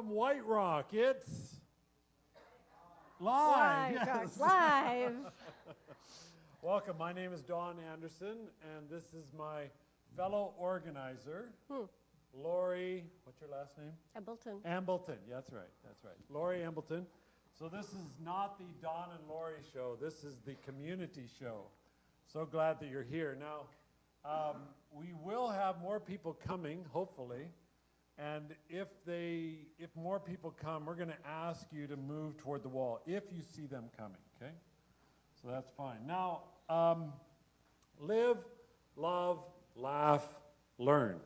from White Rock. It's live. Yes. Live. Welcome. My name is Don Anderson, and this is my fellow organizer, Lori. What's your last name? Embleton. Ambleton. Yeah, that's right. That's right. Lori Ambleton. So this is not the Don and Lori show. This is the community show. So glad that you're here. Now, we will have more people coming, hopefully. And if more people come, we're going to ask you to move toward the wall if you see them coming, okay? So that's fine. Now, live, love, laugh, learn.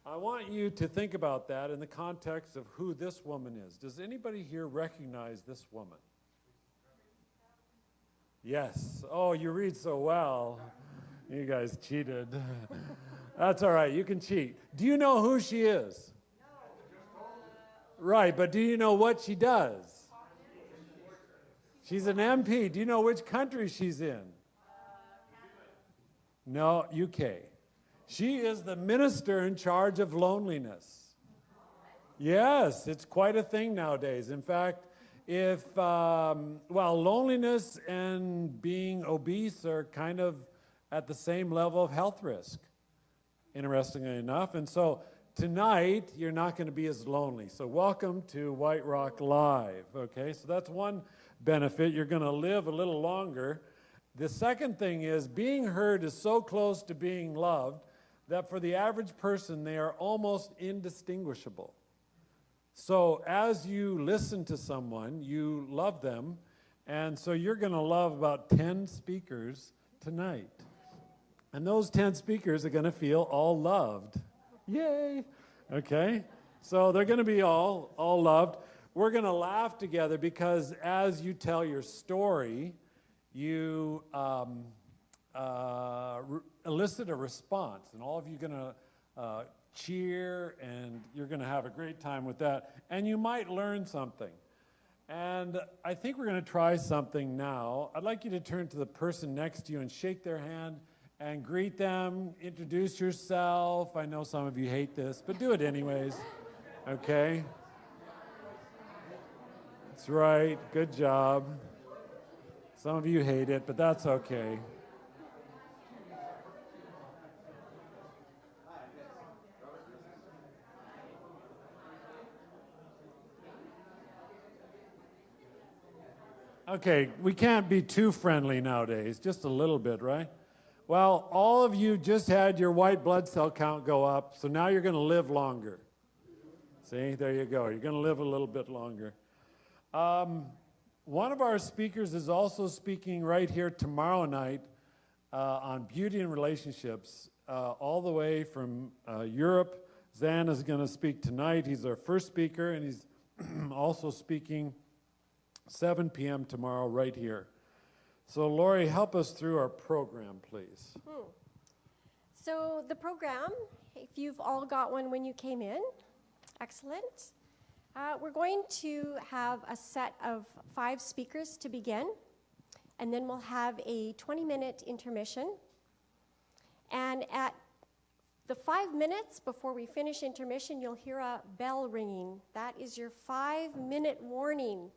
I want you to think about that in the context of who this woman is. Does anybody here recognize this woman? Yes. Oh, you read so well. You guys cheated. That's all right. You can cheat. Do you know who she is? No. Right, but do you know what she does? She's an MP. Do you know which country she's in? No, UK. She is the minister in charge of loneliness. Yes, it's quite a thing nowadays. In fact, if, loneliness and being obese are kind of at the same level of health risk, interestingly enough. And so tonight, you're not going to be as lonely. So welcome to White Rock Live, okay? So that's one benefit. You're going to live a little longer. The second thing is being heard is so close to being loved that for the average person, they are almost indistinguishable. So as you listen to someone, you love them, and so you're going to love about 10 speakers tonight. And those 10 speakers are going to feel all loved. Yay! Okay? So they're going to be all loved. We're going to laugh together because as you tell your story, you elicit a response. And all of you are going to cheer, and you're going to have a great time with that. And you might learn something. And I think we're going to try something now. I'd like you to turn to the person next to you and shake their hand and greet them, introduce yourself. I know some of you hate this, but do it anyways, okay? That's right, good job. Some of you hate it, but that's okay. Okay, we can't be too friendly nowadays, just a little bit, right? Well, all of you just had your white blood cell count go up, so now you're going to live longer. See, there you go. You're going to live a little bit longer. One of our speakers is also speaking right here tomorrow night on beauty and relationships, all the way from Europe. Zan is going to speak tonight. He's our first speaker, and he's also speaking 7 p.m. tomorrow right here. So, Lori, help us through our program, please. So the program, if you've all got one when you came in, excellent. We're going to have a set of 5 speakers to begin, and then we'll have a 20-minute intermission. And at the 5 minutes before we finish intermission, you'll hear a bell ringing. That is your 5-minute warning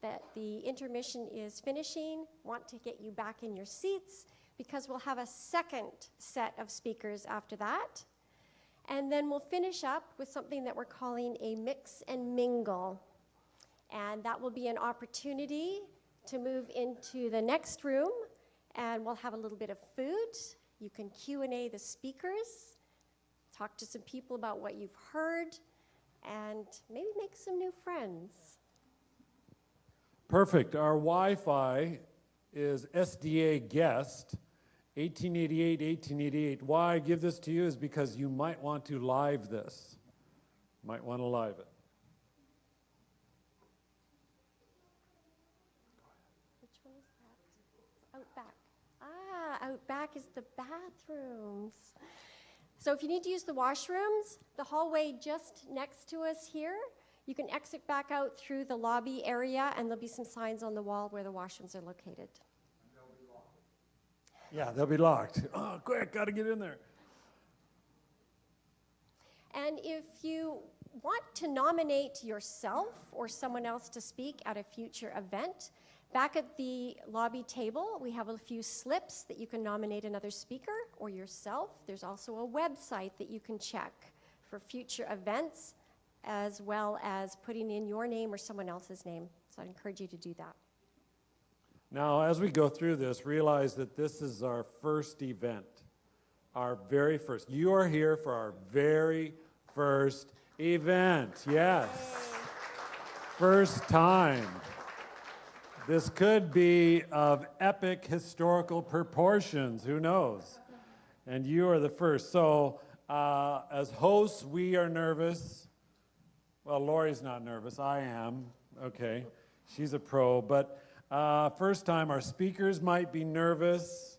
that the intermission is finishing. Want to get you back in your seats because we'll have a second set of speakers after that. And then we'll finish up with something that we're calling a mix and mingle. And that will be an opportunity to move into the next room, and we'll have a little bit of food. You can Q&A the speakers, talk to some people about what you've heard, and maybe make some new friends. Perfect. Our Wi-Fi is SDA guest 1888, 1888. Why I give this to you is because you might want to live this. Might want to live it. Which one is that? Out back. Out back is the bathrooms. So if you need to use the washrooms, the hallway just next to us here, you can exit back out through the lobby area, and there'll be some signs on the wall where the washrooms are located. Yeah, they'll be locked. Oh, quick, got to get in there. And if you want to nominate yourself or someone else to speak at a future event, back at the lobby table, we have a few slips that you can nominate another speaker or yourself. There's also a website that you can check for future events, as well as putting in your name or someone else's name. So I'd encourage you to do that. Now, as we go through this, realize that this is our first event, our very first. You are here for our very first event. Yes. Yay. First time. This could be of epic historical proportions. Who knows? And you are the first. So, as hosts, we are nervous. Well, Lori's not nervous. I am. Okay. She's a pro. But first time, our speakers might be nervous.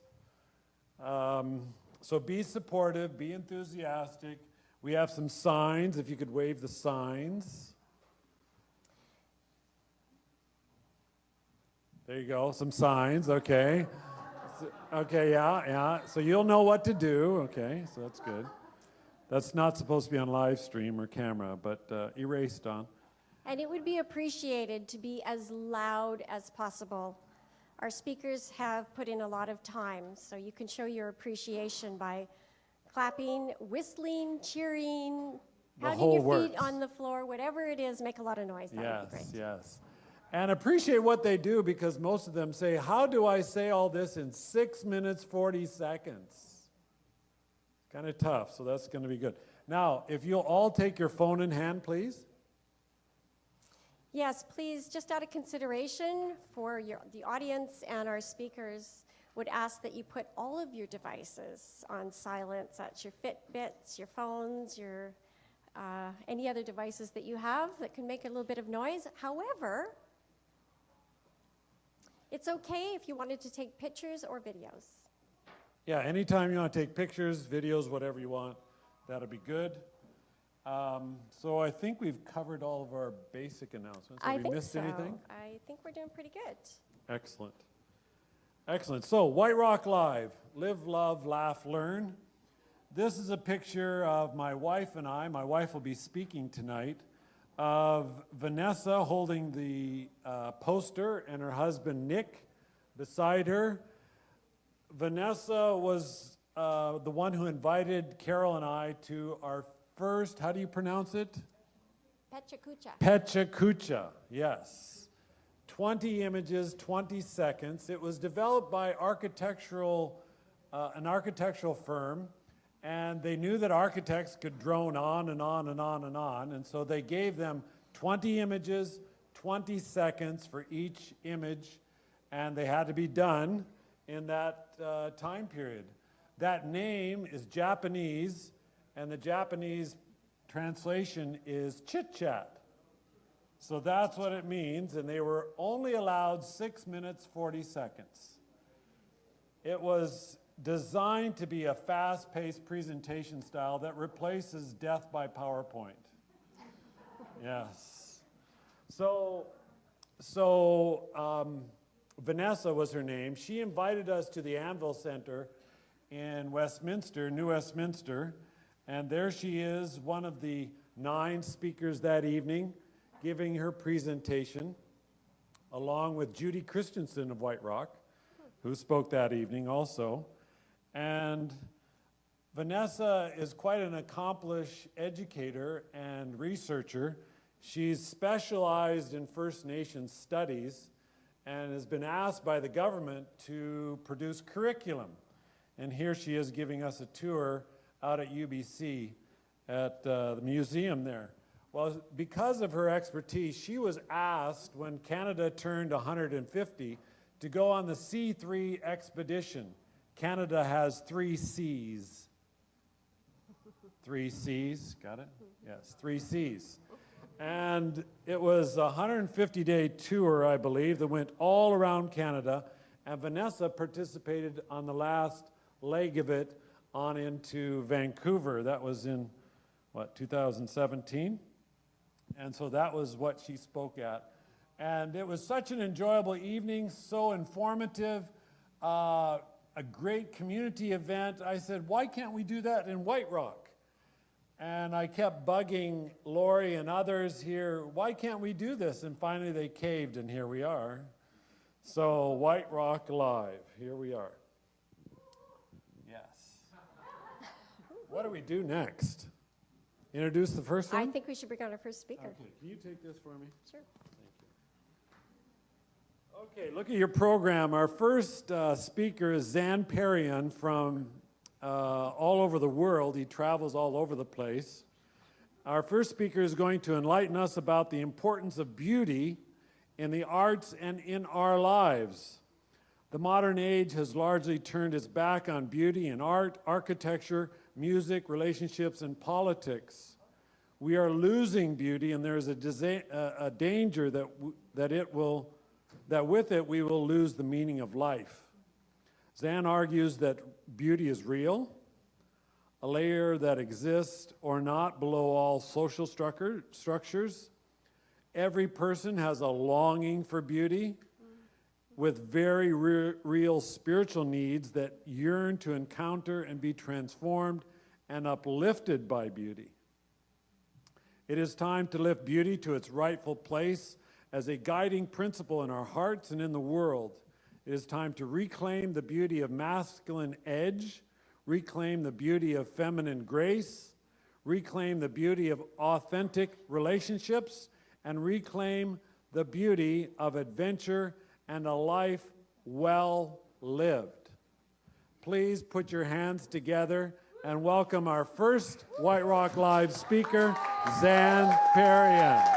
So be supportive, be enthusiastic. We have some signs, if you could wave the signs. There you go, some signs, okay. Okay, yeah. So you'll know what to do, okay, so that's good. That's not supposed to be on live stream or camera, but erased on. And it would be appreciated to be as loud as possible. Our speakers have put in a lot of time, so you can show your appreciation by clapping, whistling, cheering, pounding your feet on the floor, whatever it is, make a lot of noise. That would be great. Yes. And appreciate what they do, because most of them say, how do I say all this in 6 minutes, 40 seconds? Kind of tough, so that's going to be good. Now, if you'll all take your phone in hand, please. Yes, please, just out of consideration for the audience and our speakers, would ask that you put all of your devices on silence. That's your Fitbits, your phones, your any other devices that you have that can make a little bit of noise. However, it's okay if you wanted to take pictures or videos. Yeah, anytime you want to take pictures, videos, whatever you want, that'll be good. So I think we've covered all of our basic announcements. Have we missed anything? I think we're doing pretty good. Excellent. Excellent. So White Rock Live, live, love, laugh, learn. This is a picture of my wife and I. My wife will be speaking tonight, of Vanessa holding the poster and her husband Nick beside her. Vanessa was the one who invited Carol and I to our first, how do you pronounce it? Pechakucha. Pechakucha, yes. 20 images, 20 seconds. It was developed by an architectural firm, and they knew that architects could drone on and on and on and on, and so they gave them 20 images, 20 seconds for each image, and they had to be done in that time period. That name is Japanese, and the Japanese translation is chit-chat. So that's what it means, and they were only allowed 6 minutes, 40 seconds. It was designed to be a fast-paced presentation style that replaces death by PowerPoint. Yes. So Vanessa was her name. She invited us to the Anvil Center in Westminster, New Westminster, and there she is, one of the 9 speakers that evening, giving her presentation, along with Judy Christensen of White Rock, who spoke that evening also. And Vanessa is quite an accomplished educator and researcher. She's specialized in First Nations studies and has been asked by the government to produce curriculum. And here she is giving us a tour out at UBC at the museum there. Well, because of her expertise, she was asked when Canada turned 150 to go on the C3 expedition. Canada has 3 C's. 3 C's, got it? Yes, 3 C's. And it was a 150-day tour, I believe, that went all around Canada, and Vanessa participated on the last leg of it on into Vancouver. That was in, 2017? And so that was what she spoke at. And it was such an enjoyable evening, so informative, a great community event. I said, why can't we do that in White Rock? And I kept bugging Lori and others here, why can't we do this? And finally they caved, and here we are. So White Rock Live, here we are. Yes. What do we do next? Introduce the first one? I think we should bring on our first speaker. Okay, can you take this for me? Sure. Okay, look at your program. Our first speaker is Zan Perian from all over the world. He travels all over the place. Our first speaker is going to enlighten us about the importance of beauty in the arts and in our lives. The modern age has largely turned its back on beauty in art, architecture, music, relationships, and politics. We are losing beauty, and there is a danger that with it we will lose the meaning of life. Zan argues that beauty is real, a layer that exists or not below all social structures. Every person has a longing for beauty with very real spiritual needs that yearn to encounter and be transformed and uplifted by beauty. It is time to lift beauty to its rightful place as a guiding principle in our hearts and in the world. It is time to reclaim the beauty of masculine edge, reclaim the beauty of feminine grace, reclaim the beauty of authentic relationships, and reclaim the beauty of adventure and a life well lived. Please put your hands together and welcome our first White Rock Live speaker, Zan Perian.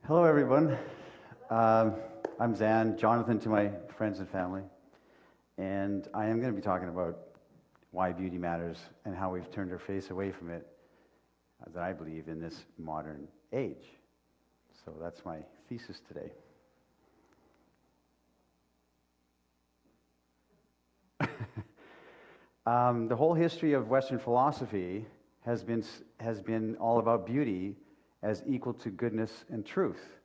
Hello, everyone. I'm Zan, Jonathan to my friends and family, and I am going to be talking about why beauty matters and how we've turned our face away from it, that I believe, in this modern age. So that's my thesis today. The whole history of Western philosophy has been all about beauty as equal to goodness and truth.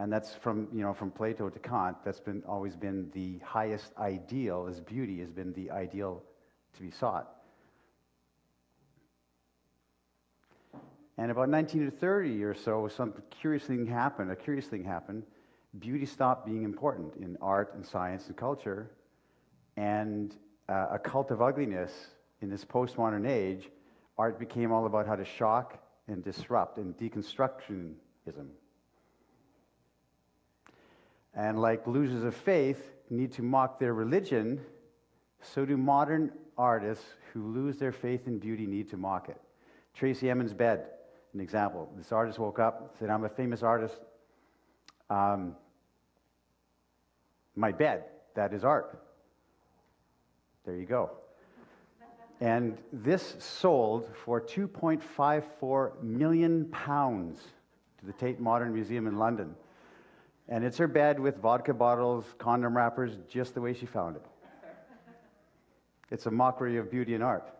And that's from Plato to Kant, that's always been the highest ideal, as beauty has been the ideal to be sought. And about 1930 or so, a curious thing happened. Beauty stopped being important in art and science and culture, and a cult of ugliness in this postmodern age, art became all about how to shock and disrupt, and deconstructionism. And like losers of faith need to mock their religion, so do modern artists who lose their faith in beauty need to mock it. Tracey Emin's bed, an example. This artist woke up, said, I'm a famous artist. My bed, that is art. There you go. And this sold for £2.54 million to the Tate Modern Museum in London. And it's her bed with vodka bottles, condom wrappers, just the way she found it. It's a mockery of beauty and art.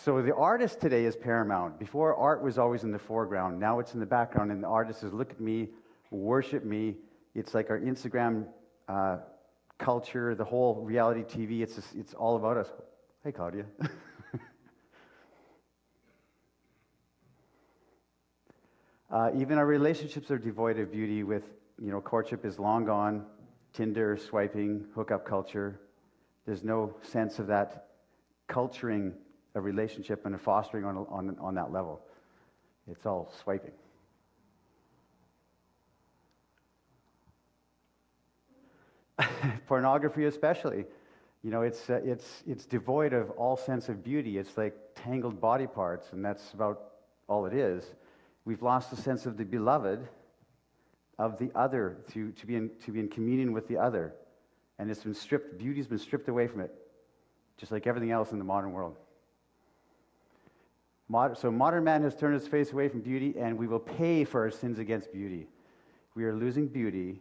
So the artist today is paramount. Before, art was always in the foreground. Now it's in the background, and the artist says, look at me, worship me. It's like our Instagram culture, the whole reality TV, it's all about us. Hey, Claudia. Even our relationships are devoid of beauty with, courtship is long gone, Tinder, swiping, hookup culture. There's no sense of that culturing a relationship and a fostering on that level. It's all swiping. Pornography especially, it's devoid of all sense of beauty. It's like tangled body parts, and that's about all it is. We've lost the sense of the beloved, of the other, to be in communion with the other, and it's been stripped. Beauty's been stripped away from it, just like everything else in the modern world. So modern man has turned his face away from beauty, and we will pay for our sins against beauty. We are losing beauty,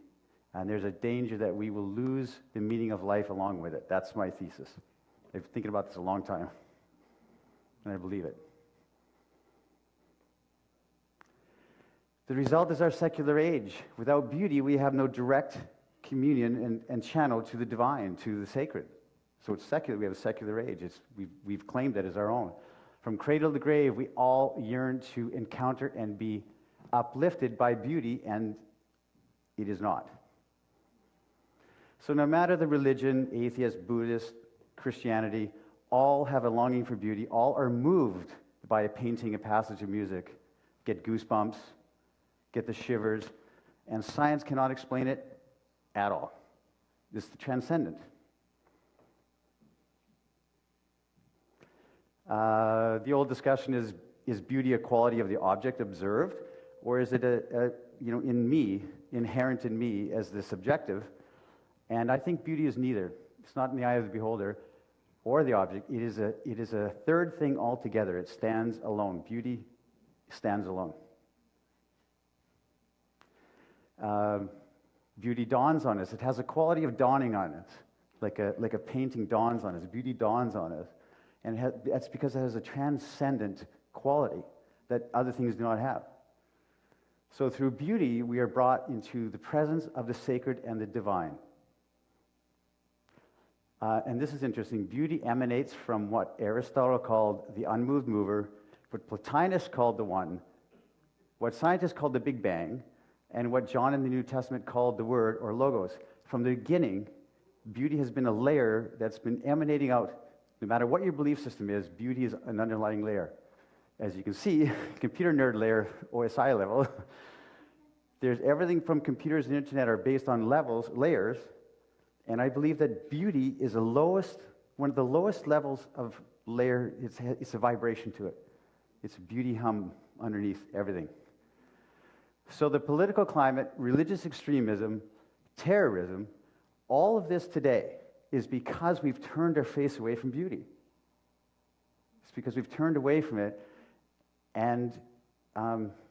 And there's a danger that we will lose the meaning of life along with it. That's my thesis. I've been thinking about this a long time, and I believe it. The result is our secular age. Without beauty, we have no direct communion and channel to the divine, to the sacred. So it's secular. We have a secular age. We've claimed it as our own. From cradle to grave, we all yearn to encounter and be uplifted by beauty, and it is not. So no matter the religion, atheist, Buddhist, Christianity, all have a longing for beauty. All are moved by a painting, a passage of music, get goosebumps, get the shivers, and science cannot explain it at all. It's the transcendent. The old discussion is beauty a quality of the object observed, or is it in me, inherent in me as the subjective? And I think beauty is neither. It's not in the eye of the beholder or the object. It is a third thing altogether. It stands alone. Beauty stands alone. Beauty dawns on us. It has a quality of dawning on us, like a painting dawns on us. Beauty dawns on us. And that's because it has a transcendent quality that other things do not have. So through beauty, we are brought into the presence of the sacred and the divine. And this is interesting. Beauty emanates from what Aristotle called the unmoved mover, what Plotinus called the one, what scientists called the Big Bang, and what John in the New Testament called the Word, or Logos. From the beginning, beauty has been a layer that's been emanating out. No matter what your belief system is, beauty is an underlying layer. As you can see, computer nerd layer, OSI level, there's everything from computers and internet are based on layers, and I believe that beauty is one of the lowest levels of layer. It's a vibration to it. It's a beauty hum underneath everything. So the political climate, religious extremism, terrorism, all of this today is because we've turned our face away from beauty. It's because we've turned away from it, and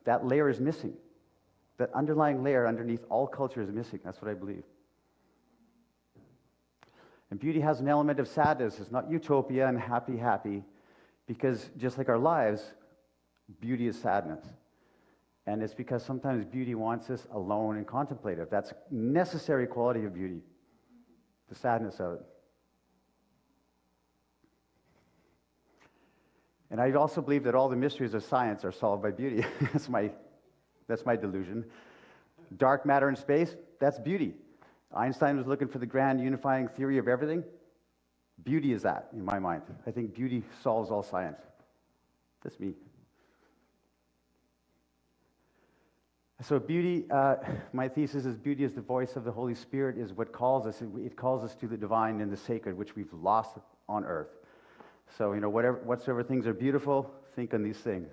that layer is missing. That underlying layer underneath all culture is missing. That's what I believe. And beauty has an element of sadness. It's not utopia and happy, because just like our lives, beauty is sadness. And it's because sometimes beauty wants us alone and contemplative. That's a necessary quality of beauty, the sadness of it. And I also believe that all the mysteries of science are solved by beauty. That's my delusion. Dark matter in space, that's beauty. Einstein was looking for the grand unifying theory of everything. Beauty is that, in my mind. I think beauty solves all science. That's me. So beauty, my thesis is beauty is the voice of the Holy Spirit, is what calls us. It calls us to the divine and the sacred, which we've lost on earth. So, whatsoever things are beautiful, think on these things,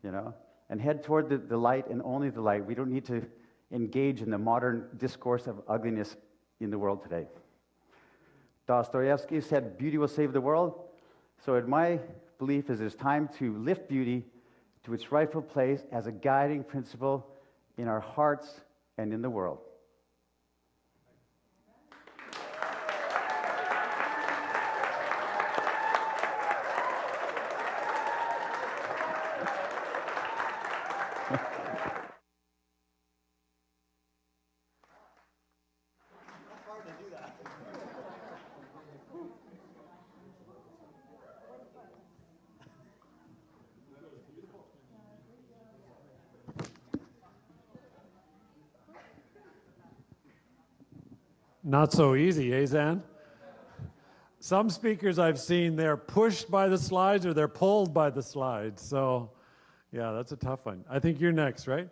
and head toward the light and only the light. We don't need to engage in the modern discourse of ugliness in the world today. Dostoevsky said, beauty will save the world. So my belief is it's time to lift beauty to its rightful place as a guiding principle in our hearts and in the world. Not so easy, eh, Zan? Some speakers I've seen, they're pushed by the slides or they're pulled by the slides. So, yeah, that's a tough one. I think you're next, right?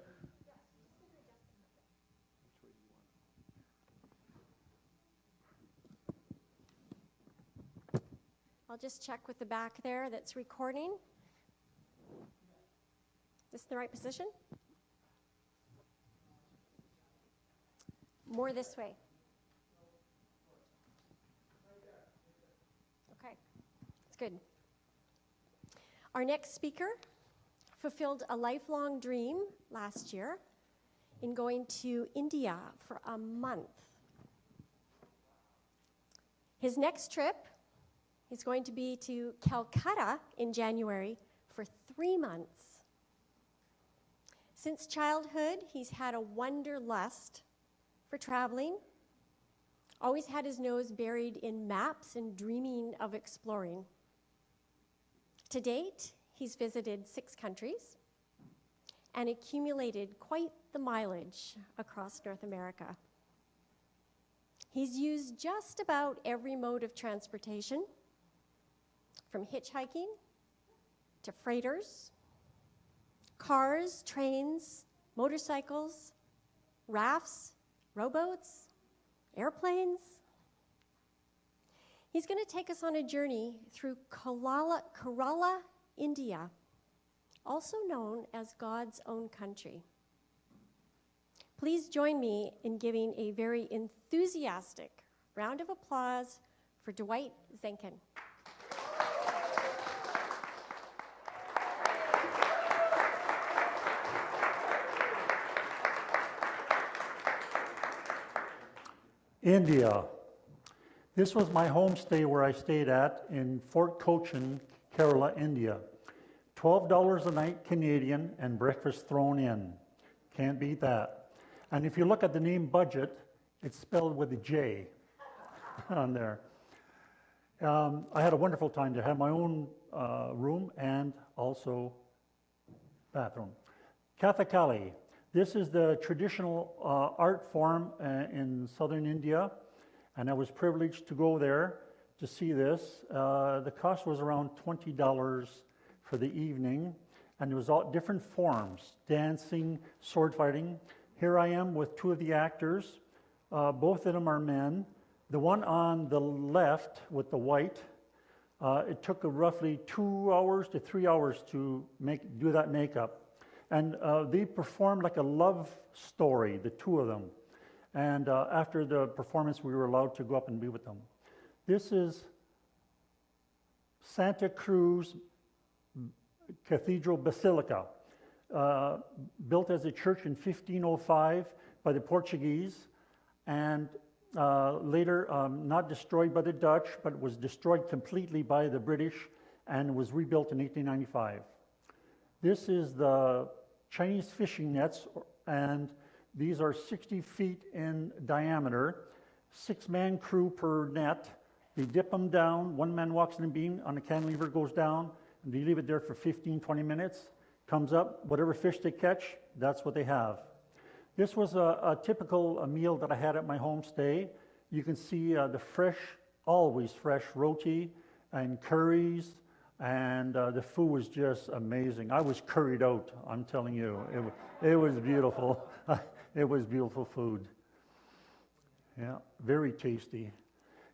I'll just check with the back there that's recording. Is this the right position? More this way. Okay, it's good. Our next speaker fulfilled a lifelong dream last year. in going to India for a month. His next trip is going to be to Calcutta in January for 3 months. Since childhood, he's had a wanderlust for traveling, always had his nose buried in maps and dreaming of exploring. To date, he's visited 6 countries and accumulated quite the mileage across North America. He's used just about every mode of transportation, from hitchhiking to freighters, cars, trains, motorcycles, rafts, rowboats, airplanes. He's going to take us on a journey through Kerala, India, also known as God's own country. Please join me in giving a very enthusiastic round of applause for Dwight Zenkin. India. This was my homestay where I stayed at in Fort Cochin, Kerala, India. $12 a night Canadian and breakfast thrown in. Can't beat that. And if you look at the name budget, it's spelled with a J on there. I had a wonderful time to have my own room and also bathroom. Kathakali. This is the traditional art form in southern India, and I was privileged to go there to see this. The cost was around $20 for the evening, and it was all different forms, dancing, sword fighting. Here I am with 2 of the actors. Both of them are men. The one on the left with the white, it took roughly 2 hours to 3 hours to do that makeup. And they performed like a love story, the 2 of them. And after the performance, we were allowed to go up and be with them. This is Santa Cruz Cathedral Basilica, built as a church in 1505 by the Portuguese, and later not destroyed by the Dutch, but was destroyed completely by the British and was rebuilt in 1895. This is the Chinese fishing nets, and these are 60 feet in diameter, 6-man crew per net. They dip them down, 1 man walks in the beam, on the cantilever goes down, and they leave it there for 15, 20 minutes, comes up, whatever fish they catch, that's what they have. This was a typical meal that I had at my homestay. You can see the fresh, always fresh roti and curries, and the food was just amazing. I was curried out, I'm telling you. It was beautiful. It was beautiful food. Yeah, very tasty.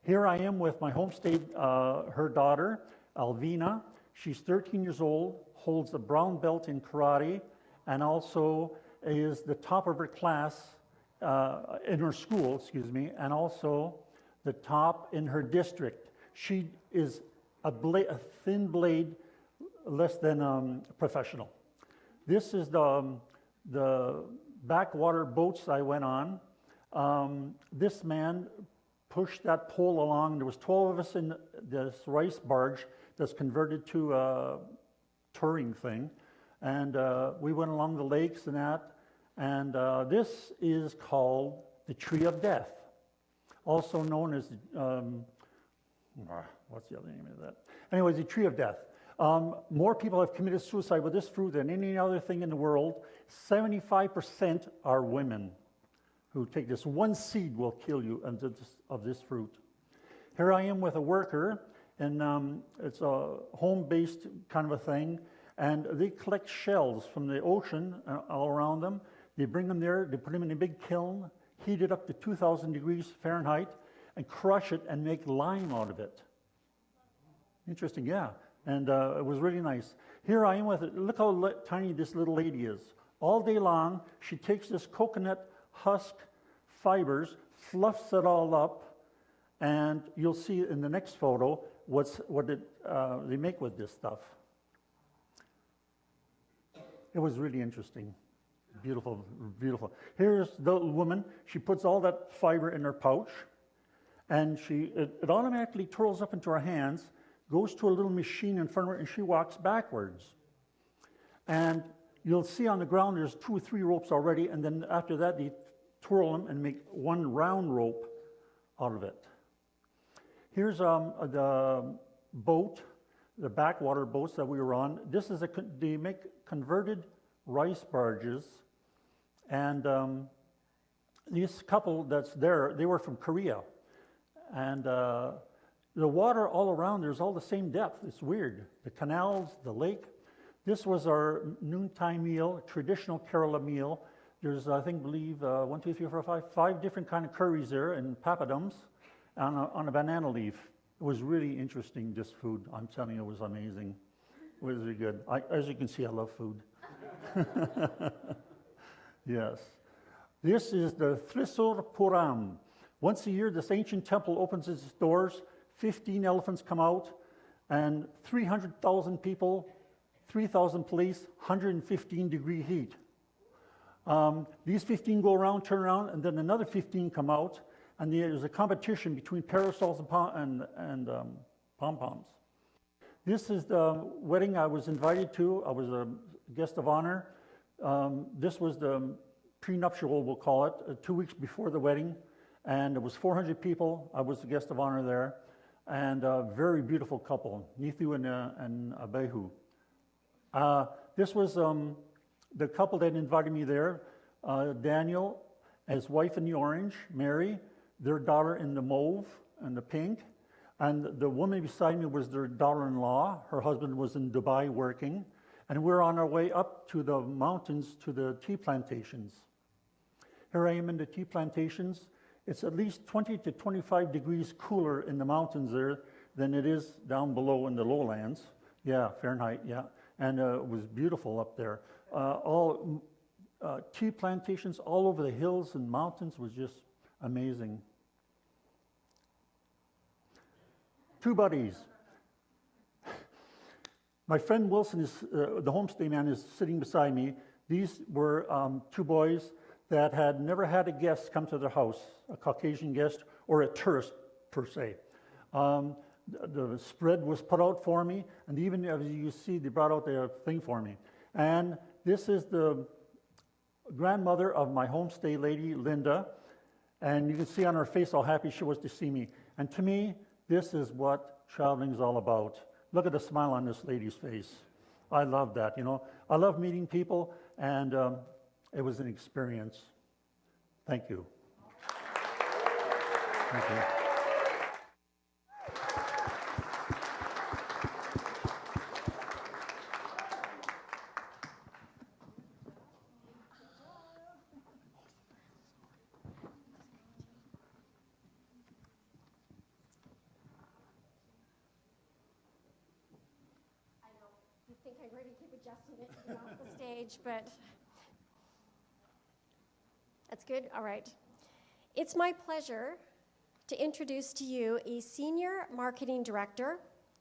Here I am with my homestay, her daughter, Alvina. She's 13 years old, holds a brown belt in karate, and also is the top of her class in her school, excuse me, and also the top in her district. She is a thin blade, less than professional. This is the backwater boats I went on. This man pushed that pole along. There was 12 of us in this rice barge that's converted to a touring thing. And we went along the lakes and that. And this is called the Tree of Death, also known as, what's the other name of that? Anyways, the Tree of Death. More people have committed suicide with this fruit than any other thing in the world. 75% are women who take this. 1 seed will kill you of this fruit. Here I am with a worker, and it's a home-based kind of a thing, and they collect shells from the ocean all around them. They bring them there, they put them in a big kiln, heat it up to 2,000 degrees Fahrenheit, and crush it and make lime out of it. Interesting, yeah. And it was really nice. Here I am with it. Look how tiny this little lady is. All day long, she takes this coconut husk fibers, fluffs it all up, and you'll see in the next photo what they make with this stuff. It was really interesting. Beautiful, beautiful. Here's the woman. She puts all that fiber in her pouch, and it automatically twirls up into her hands, goes to a little machine in front of her, and she walks backwards. And you'll see on the ground there's 2 or 3 ropes already, and then after that they twirl them and make one round rope out of it. Here's the boat, the backwater boats that we were on. This is they make converted rice barges, and this couple that's there, they were from Korea, and the water all around there's all the same depth. It's weird. The canals, the lake. This was our noontime meal, traditional Kerala meal. There's, I believe, 1, 2, 3, 4, 5 different kind of curries there and papadums on a banana leaf. It was really interesting, this food. I'm telling you, it was amazing. It was really good. As you can see, I love food. Yes. This is the Thrissur Puram. Once a year, this ancient temple opens its doors. 15 elephants come out, and 300,000 people, 3,000 police, 115-degree heat. These 15 go around, turn around, and then another 15 come out, and there's a competition between parasols and pom-poms. This is the wedding I was invited to. I was a guest of honor. This was the prenuptial, we'll call it, 2 weeks before the wedding, and it was 400 people. I was the guest of honor there, and a very beautiful couple, Nithu and Abehu. This was the couple that invited me there, Daniel, his wife in the orange, Mary, their daughter in the mauve and the pink, and the woman beside me was their daughter-in-law. Her husband was in Dubai working, and we're on our way up to the mountains to the tea plantations. Here I am in the tea plantations. It's at least 20 to 25 degrees cooler in the mountains there than it is down below in the lowlands. Yeah, Fahrenheit, yeah. And it was beautiful up there. All tea plantations all over the hills and mountains was just amazing. 2 buddies. My friend Wilson is, the homestay man, is sitting beside me. These were 2 boys that had never had a guest come to their house, a Caucasian guest or a tourist per se. The spread was put out for me, and even as you see, they brought out their thing for me. And this is the grandmother of my homestay lady, Linda, and you can see on her face how happy she was to see me. And to me, this is what traveling is all about. Look at the smile on this lady's face. I love that, you know. I love meeting people, and it was an experience. Thank you. Thank you. I think I'm ready to keep adjusting it to get off the stage, but that's good. All right. It's my pleasure to introduce to you a senior marketing director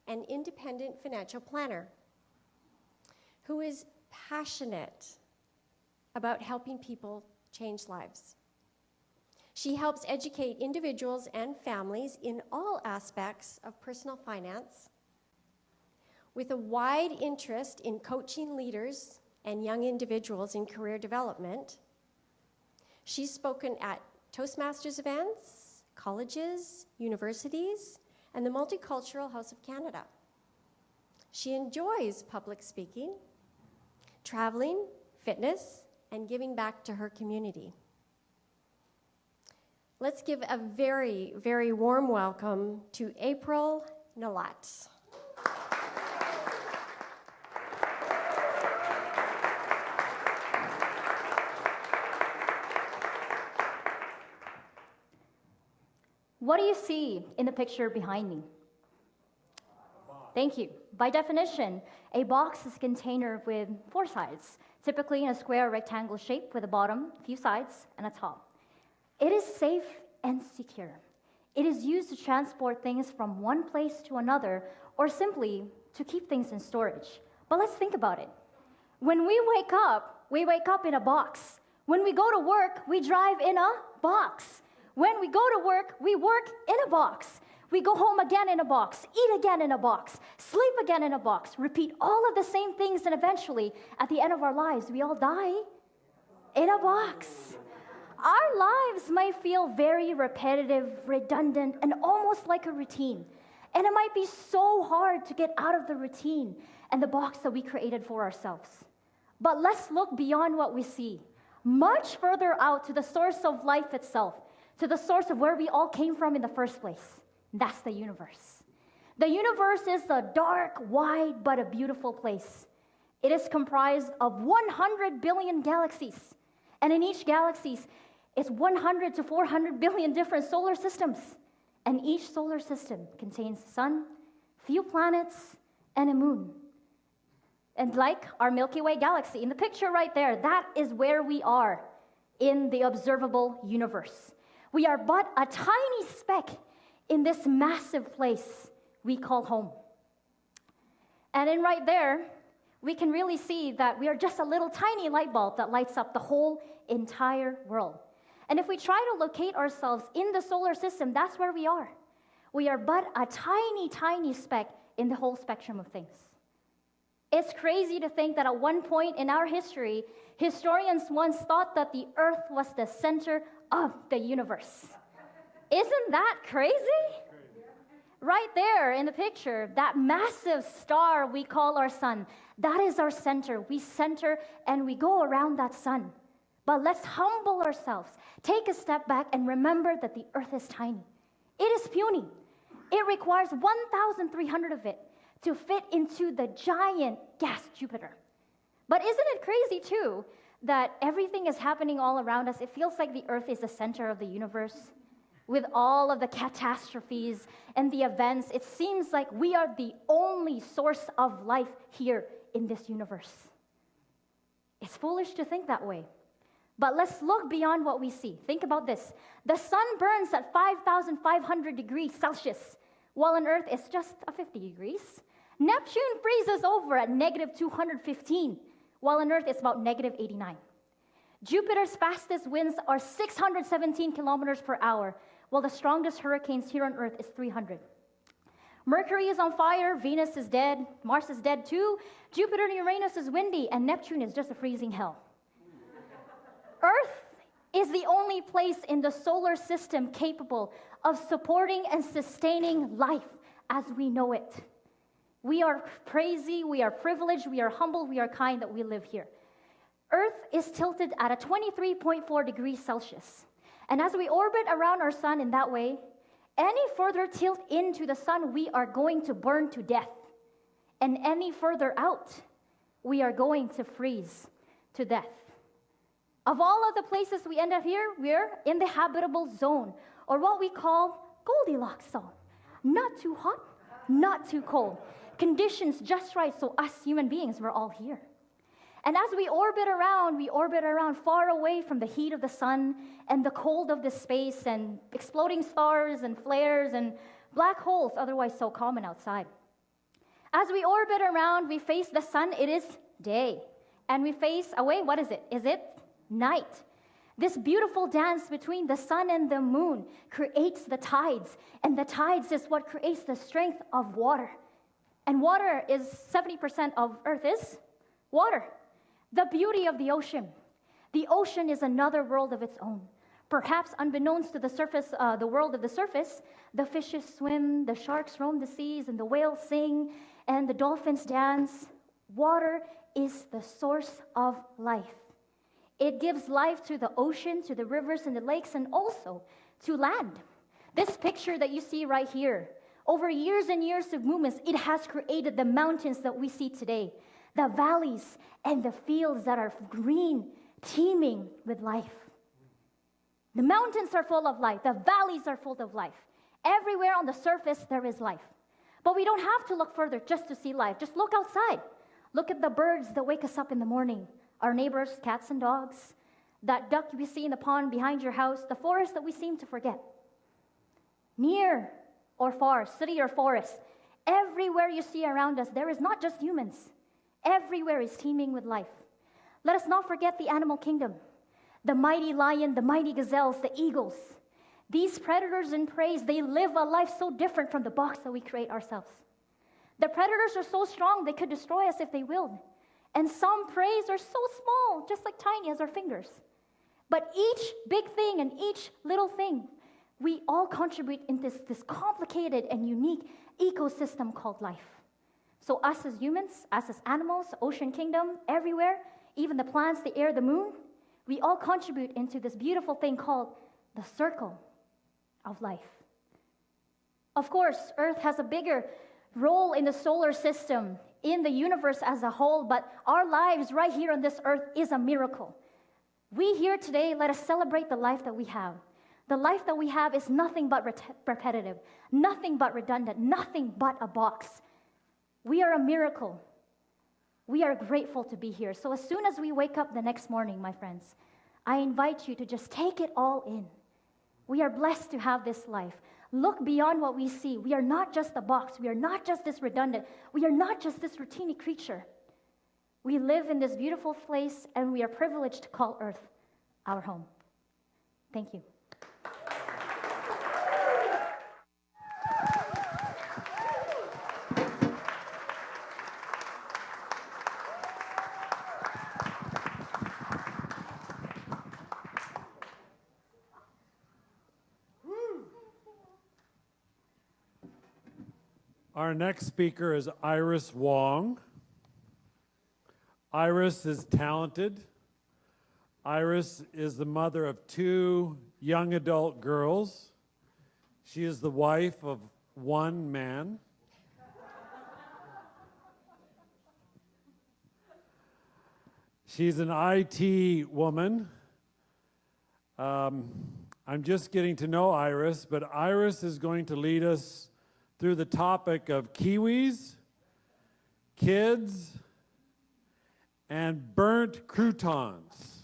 and independent financial planner who is passionate about helping people change lives. She helps educate individuals and families in all aspects of personal finance, with a wide interest in coaching leaders and young individuals in career development. She's spoken at Toastmasters events, colleges, universities, and the Multicultural House of Canada. She enjoys public speaking, traveling, fitness, and giving back to her community. Let's give a very, very warm welcome to April Nalat. What do you see in the picture behind me? Thank you. By definition, a box is a container with 4 sides, typically in a square rectangle shape with a bottom, a few sides, and a top. It is safe and secure. It is used to transport things from one place to another, or simply to keep things in storage. But let's think about it. When we wake up, we wake up in a box. When we go to work, we drive in a box. When we go to work, we work in a box. We go home again in a box, eat again in a box, sleep again in a box, repeat all of the same things, and eventually, at the end of our lives, we all die in a box. Our lives might feel very repetitive, redundant, and almost like a routine. And it might be so hard to get out of the routine and the box that we created for ourselves. But let's look beyond what we see, much further out to the source of life itself, to the source of where we all came from in the first place. That's the universe. The universe is a dark, wide, but a beautiful place. It is comprised of 100 billion galaxies. And in each galaxy, it's 100 to 400 billion different solar systems. And each solar system contains a sun, few planets, and a moon. And like our Milky Way galaxy, in the picture right there, that is where we are in the observable universe. We are but a tiny speck in this massive place we call home. And in right there, we can really see that we are just a little tiny light bulb that lights up the whole entire world. And if we try to locate ourselves in the solar system, that's where we are. We are but a tiny, tiny speck in the whole spectrum of things. It's crazy to think that at one point in our history, historians once thought that the Earth was the center of the universe. Isn't that crazy? Right there in the picture, that massive star we call our sun, that is our center. We center and we go around that sun. But let's humble ourselves, take a step back, and remember that the Earth is tiny. It is puny. It requires 1,300 of it to fit into the giant gas Jupiter. But isn't it crazy, too, that everything is happening all around us? It feels like the Earth is the center of the universe. With all of the catastrophes and the events, it seems like we are the only source of life here in this universe. It's foolish to think that way. But let's look beyond what we see. Think about this. The sun burns at 5,500 degrees Celsius, while on Earth it's just 50 degrees. Neptune freezes over at negative 215, while on Earth it's about negative 89. Jupiter's fastest winds are 617 kilometers per hour, while the strongest hurricanes here on Earth is 300. Mercury is on fire, Venus is dead, Mars is dead too, Jupiter and Uranus is windy, and Neptune is just a freezing hell. Earth is the only place in the solar system capable of supporting and sustaining life as we know it. We are crazy, we are privileged, we are humble, we are kind that we live here. Earth is tilted at a 23.4 degrees Celsius. And as we orbit around our sun in that way, any further tilt into the sun, we are going to burn to death. And any further out, we are going to freeze to death. Of all of the places we end up here, we're in the habitable zone, or what we call Goldilocks zone. Not too hot, not too cold. Conditions just right, so us human beings, we're all here. And as we orbit around far away from the heat of the sun and the cold of the space and exploding stars and flares and black holes, otherwise so common outside. As we orbit around, we face the sun, it is day. And we face away, what is it? Is it night? This beautiful dance between the sun and the moon creates the tides. And the tides is what creates the strength of water. And water is 70% of Earth is water. The beauty of the ocean. The ocean is another world of its own. Perhaps unbeknownst to the surface, the world of the surface, the fishes swim, the sharks roam the seas, and the whales sing, and the dolphins dance. Water is the source of life. It gives life to the ocean, to the rivers and the lakes, and also to land. This picture that you see right here, over years and years of movements, it has created the mountains that we see today. The valleys and the fields that are green, teeming with life. The mountains are full of life. The valleys are full of life. Everywhere on the surface, there is life. But we don't have to look further just to see life. Just look outside. Look at the birds that wake us up in the morning. Our neighbors, cats and dogs. That duck we see in the pond behind your house. The forest that we seem to forget. Near or far, city or forest, everywhere you see around us, there is not just humans. Everywhere is teeming with life. Let us not forget the animal kingdom. The mighty lion, the mighty gazelles, the eagles. These predators and preys, they live a life so different from the box that we create ourselves. The predators are so strong, they could destroy us if they willed. And some preys are so small, just like tiny as our fingers. But each big thing and each little thing, we all contribute in this complicated and unique ecosystem called life. So us as humans, us as animals, ocean kingdom, everywhere, even the plants, the air, the moon, we all contribute into this beautiful thing called the circle of life. Of course, Earth has a bigger role in the solar system, in the universe as a whole, but our lives right here on this earth is a miracle. We here today, let us celebrate the life that we have. The life that we have is nothing but repetitive, nothing but redundant, nothing but a box. We are a miracle. We are grateful to be here. So as soon as we wake up the next morning, my friends, I invite you to just take it all in. We are blessed to have this life. Look beyond what we see. We are not just a box. We are not just this redundant. We are not just this routine creature. We live in this beautiful place, and we are privileged to call Earth our home. Thank you. Our next speaker is Iris Wong. Iris is talented. Iris is the mother of 2 young adult girls. She is the wife of 1 man. She's an IT woman. I'm just getting to know Iris, but Iris is going to lead us through the topic of kiwis, kids, and burnt croutons.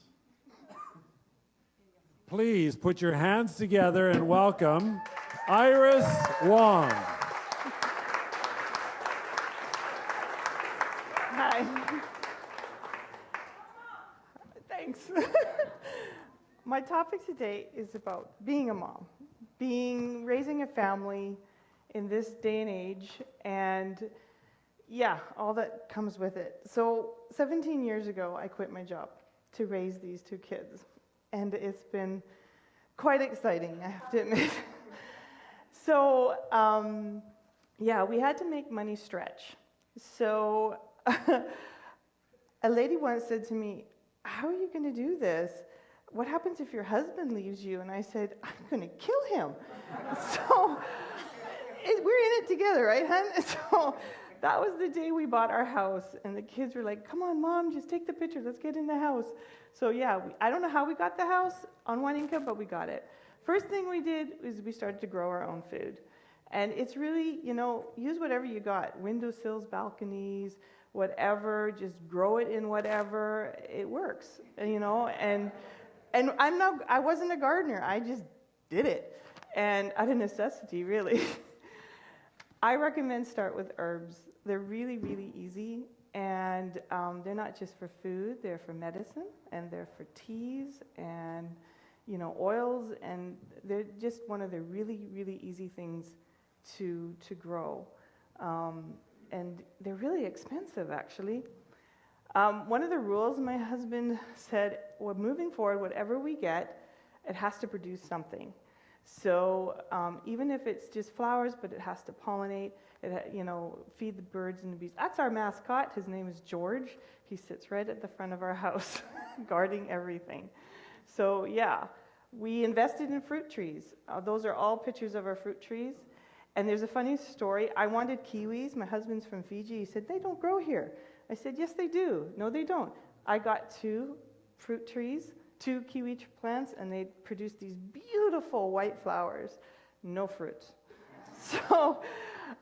Please put your hands together and welcome Iris Wong. Hi. Thanks. My topic today is about being a mom, raising a family in this day and age, and yeah, all that comes with it. So 17 years ago, I quit my job to raise these 2 kids, and it's been quite exciting, I have to admit. So yeah, we had to make money stretch. So a lady once said to me, "How are you going to do this? What happens if your husband leaves you?" And I said, "I'm going to kill him." So we're in it together, right, hon? So that was the day we bought our house, and the kids were like, "Come on, Mom, just take the picture. Let's get in the house." So yeah, I don't know how we got the house on 1 income, but we got it. First thing we did is we started to grow our own food. And it's really, use whatever you got, windowsills, balconies, whatever, just grow it in whatever, it works, and I wasn't a gardener, I just did it, and out of necessity, really. I recommend start with herbs. They're really, really easy, and they're not just for food, they're for medicine, and they're for teas, and oils, and they're just one of the really, really easy things to grow. And they're really expensive, actually. One of the rules my husband said, well, moving forward, whatever we get, it has to produce something. So even if it's just flowers, but it has to pollinate, feed the birds and the bees. That's our mascot. His name is George. He sits right at the front of our house, guarding everything. So yeah, we invested in fruit trees. Those are all pictures of our fruit trees. And there's a funny story. I wanted kiwis. My husband's from Fiji. He said, "They don't grow here." I said, "Yes, they do." "No, they don't." I got 2 fruit trees, 2 kiwi plants, and they produced these beautiful white flowers. No fruit. So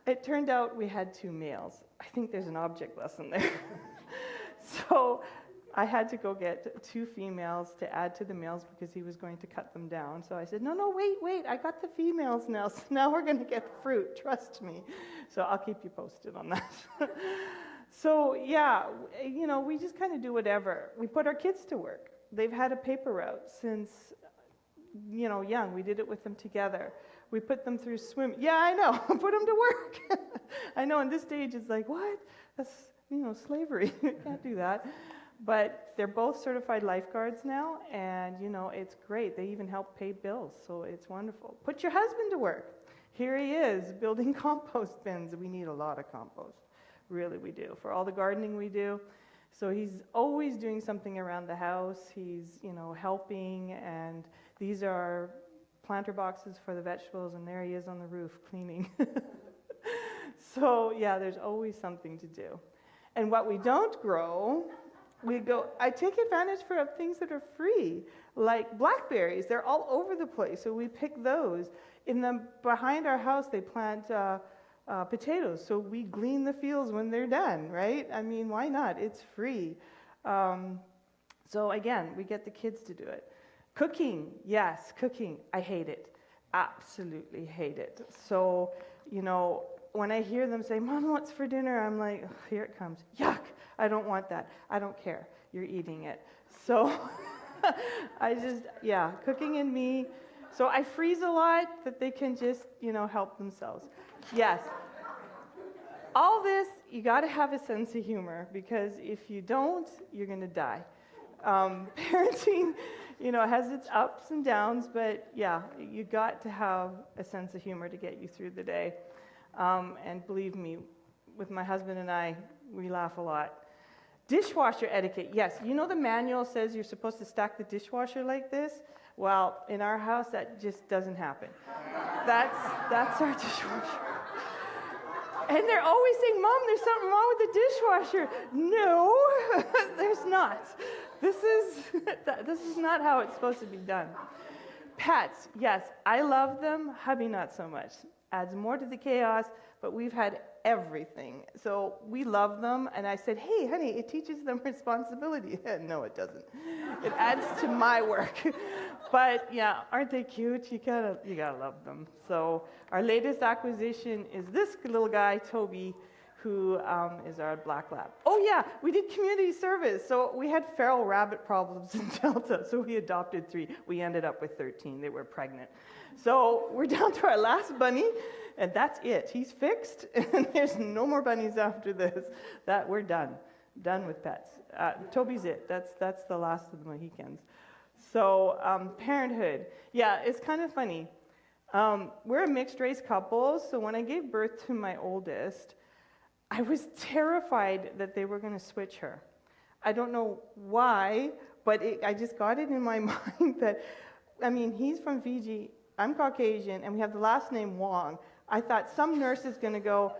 it turned out we had 2 males. I think there's an object lesson there. So I had to go get 2 females to add to the males because he was going to cut them down. So I said, no, wait, I got the females now. So now we're going to get the fruit, trust me. So I'll keep you posted on that. So yeah, you know, we just kind of do whatever. We put our kids to work. They've had a paper route since, you know, young. We did it with them together. We put them through swim. Yeah, I know. Put them to work. I know. In this stage, it's like, what? That's, you know, slavery. Can't do that. But they're both certified lifeguards now, and you know, it's great. They even help pay bills, so it's wonderful. Put your husband to work. Here he is building compost bins. We need a lot of compost. Really, we do. For all the gardening we do. So he's always doing something around the house. He's, you know, helping, and these are planter boxes for the vegetables, and there he is on the roof cleaning. So yeah, there's always something to do. And what we don't grow, I take advantage of things that are free, like blackberries. They're all over the place, so we pick those. Behind our house, they plant potatoes, so we glean the fields when they're done, right? I mean, why not? It's free. So again, we get the kids to do it. Cooking, yes, cooking. I hate it. Absolutely hate it. So, you know, when I hear them say, Mom, what's for dinner? I'm like, oh, here it comes. Yuck, I don't want that. I don't care. You're eating it. So cooking in me. So I freeze a lot that they can just, you know, help themselves. Yes. All this, you got to have a sense of humor, because if you don't, you're going to die. Parenting, you know, has its ups and downs, but yeah, you got to have a sense of humor to get you through the day. And believe me, with my husband and I, we laugh a lot. Dishwasher etiquette, yes. You know the manual says you're supposed to stack the dishwasher like this? Well, in our house, that just doesn't happen. That's our dishwasher. And they're always saying, Mom, there's something wrong with the dishwasher. No, there's not. This is not how it's supposed to be done. Pets, yes, I love them. Hubby, not so much. Adds more to the chaos, but we've had everything. So we love them, and I said, hey, honey, it teaches them responsibility. No, it doesn't. It adds to my work. But yeah, aren't they cute? You gotta love them. So our latest acquisition is this little guy, Toby, who is our black lab. Oh yeah, we did community service. So we had feral rabbit problems in Delta, so we adopted 3. We ended up with 13. They were pregnant. So we're down to our last bunny, and that's it. He's fixed, and there's no more bunnies after this. We're done with pets. Toby's it. That's the last of the Mohicans. So parenthood, yeah, it's kind of funny. We're a mixed race couple, so when I gave birth to my oldest, I was terrified that they were going to switch her. I don't know why, but I just got it in my mind that, I mean, he's from Fiji, I'm Caucasian, and we have the last name Wong. I thought some nurse is going to go,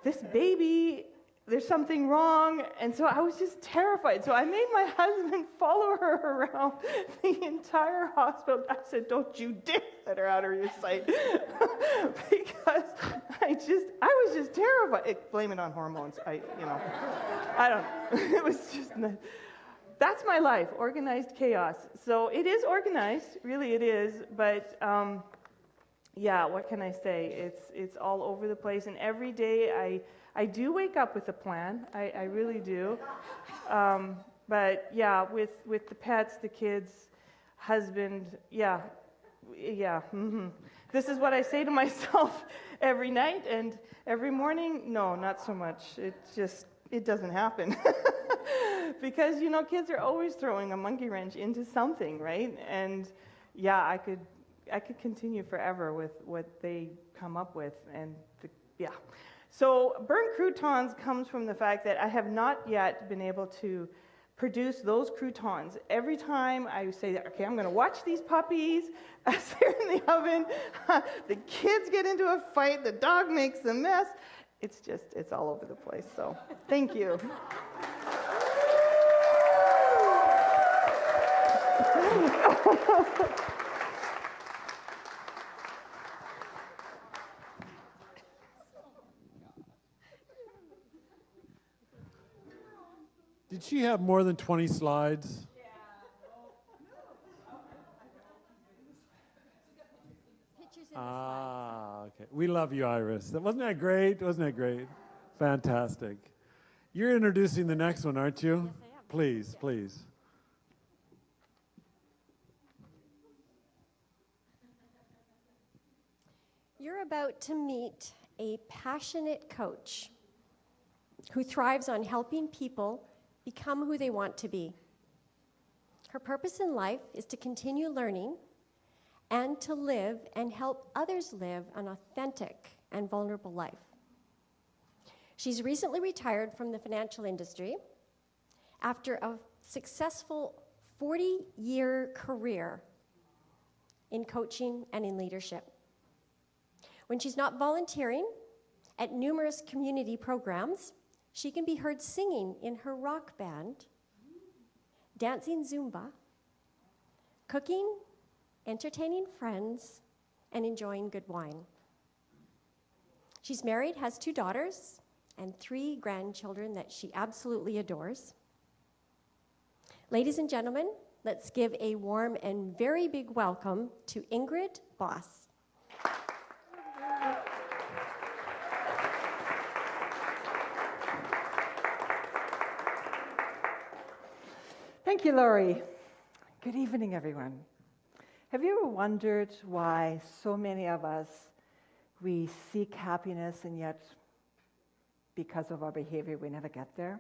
this baby, there's something wrong. And so I was just terrified. So I made my husband follow her around the entire hospital. I said, don't you dare let her out of your sight. Because I was just terrified. Blame it on hormones. I don't know. It was just, that's my life, organized chaos. So it is organized, really it is, but yeah, what can I say? It's all over the place, and every day I do wake up with a plan. I really do. But yeah, with the pets, the kids, husband, yeah. Mm-hmm. This is what I say to myself every night and every morning. No, not so much. It doesn't happen. Because, you know, kids are always throwing a monkey wrench into something, right? And yeah, I could continue forever with what they come up with, and yeah. So burnt croutons comes from the fact that I have not yet been able to produce those croutons. Every time I say, okay, I'm going to watch these puppies as they're in the oven, the kids get into a fight, the dog makes a mess. It's all over the place. So thank you. Did she have more than 20 slides? Okay. We love you, Iris. Wasn't that great? Wasn't that great? Fantastic. You're introducing the next one, aren't you? Yes, I am. Please, please. You're about to meet a passionate coach who thrives on helping people become who they want to be. Her purpose in life is to continue learning and to live and help others live an authentic and vulnerable life. She's recently retired from the financial industry after a successful 40-year career in coaching and in leadership. When she's not volunteering at numerous community programs, she can be heard singing in her rock band, dancing Zumba, cooking, entertaining friends, and enjoying good wine. She's married, has 2 daughters, and 3 grandchildren that she absolutely adores. Ladies and gentlemen, let's give a warm and very big welcome to Ingrid Boss. Thank you, Laurie. Good evening, everyone. Have you ever wondered why so many of us, we seek happiness and yet because of our behavior, we never get there?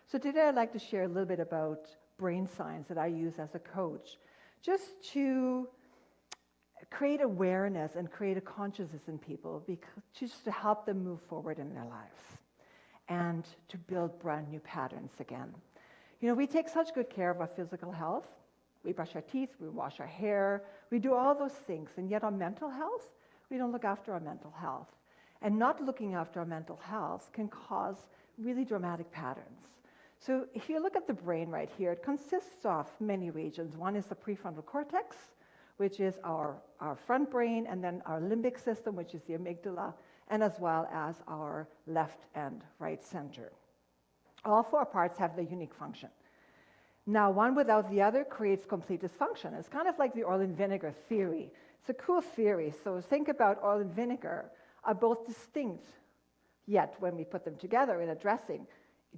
So today I'd like to share a little bit about brain science that I use as a coach, just to create awareness and create a consciousness in people, just to help them move forward in their lives and to build brand new patterns again. You know, we take such good care of our physical health. We brush our teeth, we wash our hair, we do all those things, and yet our mental health, we don't look after our mental health. And not looking after our mental health can cause really dramatic patterns. So if you look at the brain right here, it consists of many regions. One is the prefrontal cortex, which is our front brain, and then our limbic system, which is the amygdala, and as well as our left and right center. All 4 parts have their unique function. Now, one without the other creates complete dysfunction. It's kind of like the oil and vinegar theory. It's a cool theory. So think about oil and vinegar are both distinct, yet when we put them together in a dressing,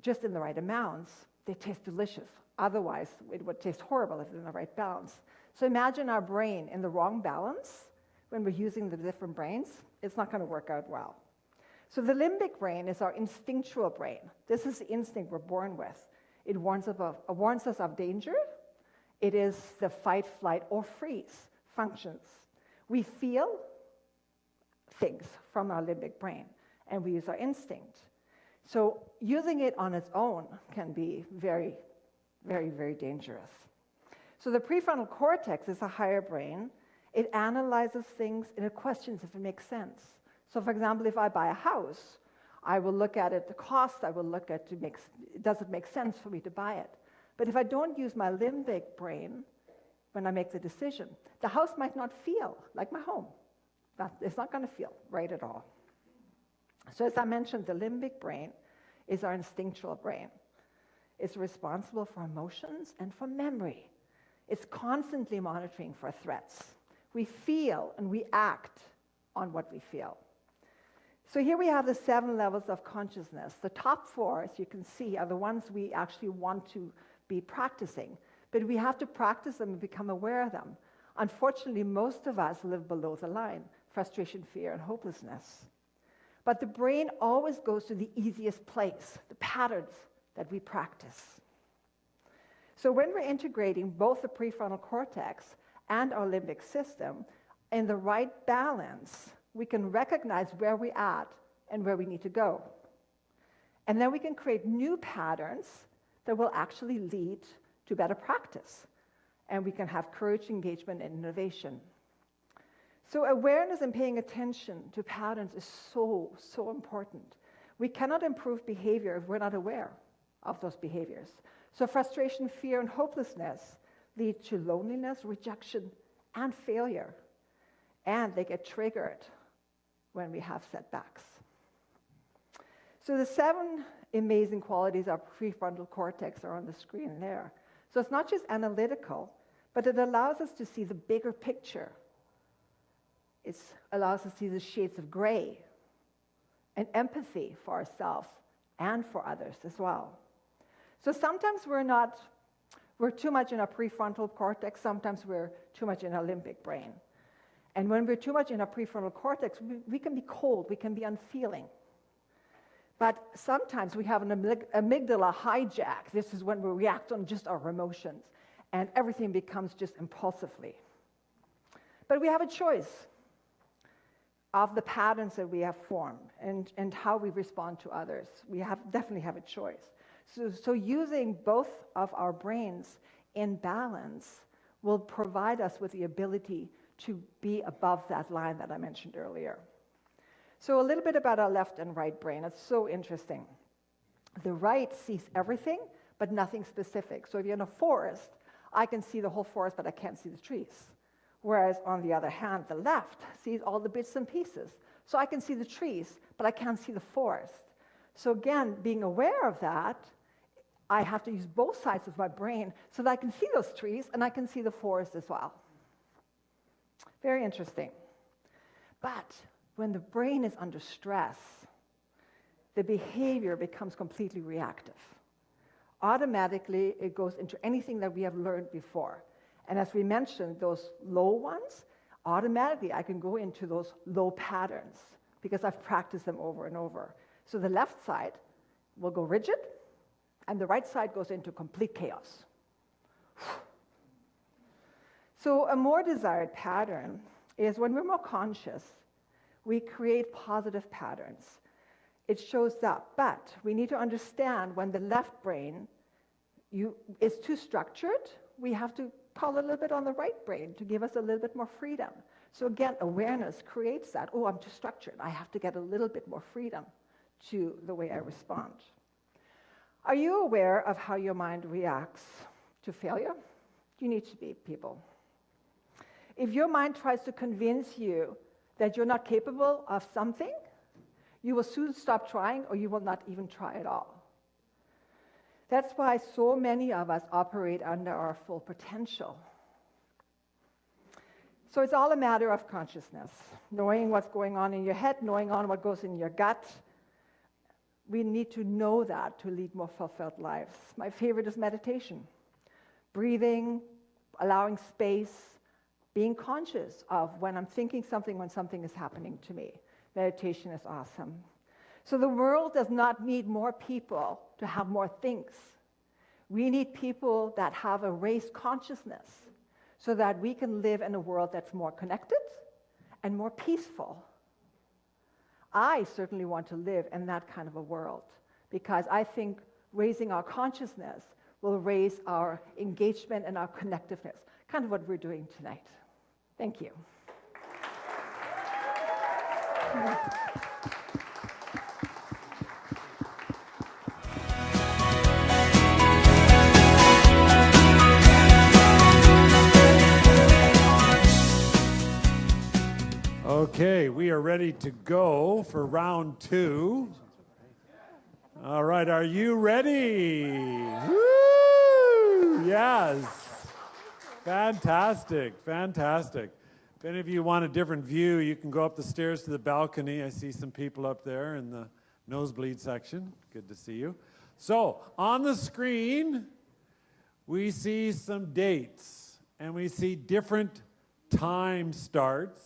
just in the right amounts, they taste delicious. Otherwise, it would taste horrible if it's in the right balance. So imagine our brain in the wrong balance. When we're using the different brains, it's not going to work out well. So the limbic brain is our instinctual brain. This is the instinct we're born with. It warns us of danger. It is the fight, flight, or freeze functions. We feel things from our limbic brain, and we use our instinct. So using it on its own can be very, very, very dangerous. So the prefrontal cortex is a higher brain. It analyzes things and it questions if it makes sense. So for example, if I buy a house, I will look at it, the cost, I will look at, does it make sense for me to buy it? But if I don't use my limbic brain when I make the decision, the house might not feel like my home. It's not going to feel right at all. So as I mentioned, the limbic brain is our instinctual brain. It's responsible for emotions and for memory. It's constantly monitoring for threats. We feel and we act on what we feel. So here we have the 7 levels of consciousness. The top 4, as you can see, are the ones we actually want to be practicing. But we have to practice them and become aware of them. Unfortunately, most of us live below the line: frustration, fear, and hopelessness. But the brain always goes to the easiest place, the patterns that we practice. So when we're integrating both the prefrontal cortex and our limbic system in the right balance, we can recognize where we're at and where we need to go. And then we can create new patterns that will actually lead to better practice. And we can have courage, engagement, and innovation. So awareness and paying attention to patterns is so, so important. We cannot improve behavior if we're not aware of those behaviors. So frustration, fear, and hopelessness lead to loneliness, rejection, and failure. And they get triggered when we have setbacks. So the 7 amazing qualities of prefrontal cortex are on the screen there. So it's not just analytical, but it allows us to see the bigger picture. It allows us to see the shades of gray and empathy for ourselves and for others as well. So sometimes we're too much in our prefrontal cortex, sometimes we're too much in our limbic brain. And when we're too much in our prefrontal cortex, we can be cold, we can be unfeeling. But sometimes we have an amygdala hijack. This is when we react on just our emotions, and everything becomes just impulsively. But we have a choice of the patterns that we have formed and how we respond to others. We definitely have a choice. So using both of our brains in balance will provide us with the ability to be above that line that I mentioned earlier. So a little bit about our left and right brain. It's so interesting. The right sees everything, but nothing specific. So if you're in a forest, I can see the whole forest, but I can't see the trees. Whereas on the other hand, the left sees all the bits and pieces. So I can see the trees, but I can't see the forest. So again, being aware of that, I have to use both sides of my brain so that I can see those trees and I can see the forest as well. Very interesting. But when the brain is under stress, the behavior becomes completely reactive. Automatically, it goes into anything that we have learned before. And as we mentioned, those low ones, automatically I can go into those low patterns because I've practiced them over and over. So the left side will go rigid, and the right side goes into complete chaos. So a more desired pattern is when we're more conscious, we create positive patterns. It shows up, but we need to understand when the left brain is too structured, we have to call a little bit on the right brain to give us a little bit more freedom. So again, awareness creates that. Oh, I'm too structured. I have to get a little bit more freedom to the way I respond. Are you aware of how your mind reacts to failure? You need to be, people. If your mind tries to convince you that you're not capable of something, you will soon stop trying or you will not even try at all. That's why so many of us operate under our full potential. So it's all a matter of consciousness, knowing what's going on in your head, knowing what goes in your gut. We need to know that to lead more fulfilled lives. My favorite is meditation. Breathing, allowing space, being conscious of when I'm thinking something, when something is happening to me. Meditation is awesome. So the world does not need more people to have more things. We need people that have a raised consciousness so that we can live in a world that's more connected and more peaceful. I certainly want to live in that kind of a world because I think raising our consciousness will raise our engagement and our connectiveness, kind of what we're doing tonight. Thank you. Okay, we are ready to go for round 2. All right, are you ready? Woo! Yes. Fantastic, fantastic. If any of you want a different view, you can go up the stairs to the balcony. I see some people up there in the nosebleed section. Good to see you. So, on the screen, we see some dates, and we see different time starts.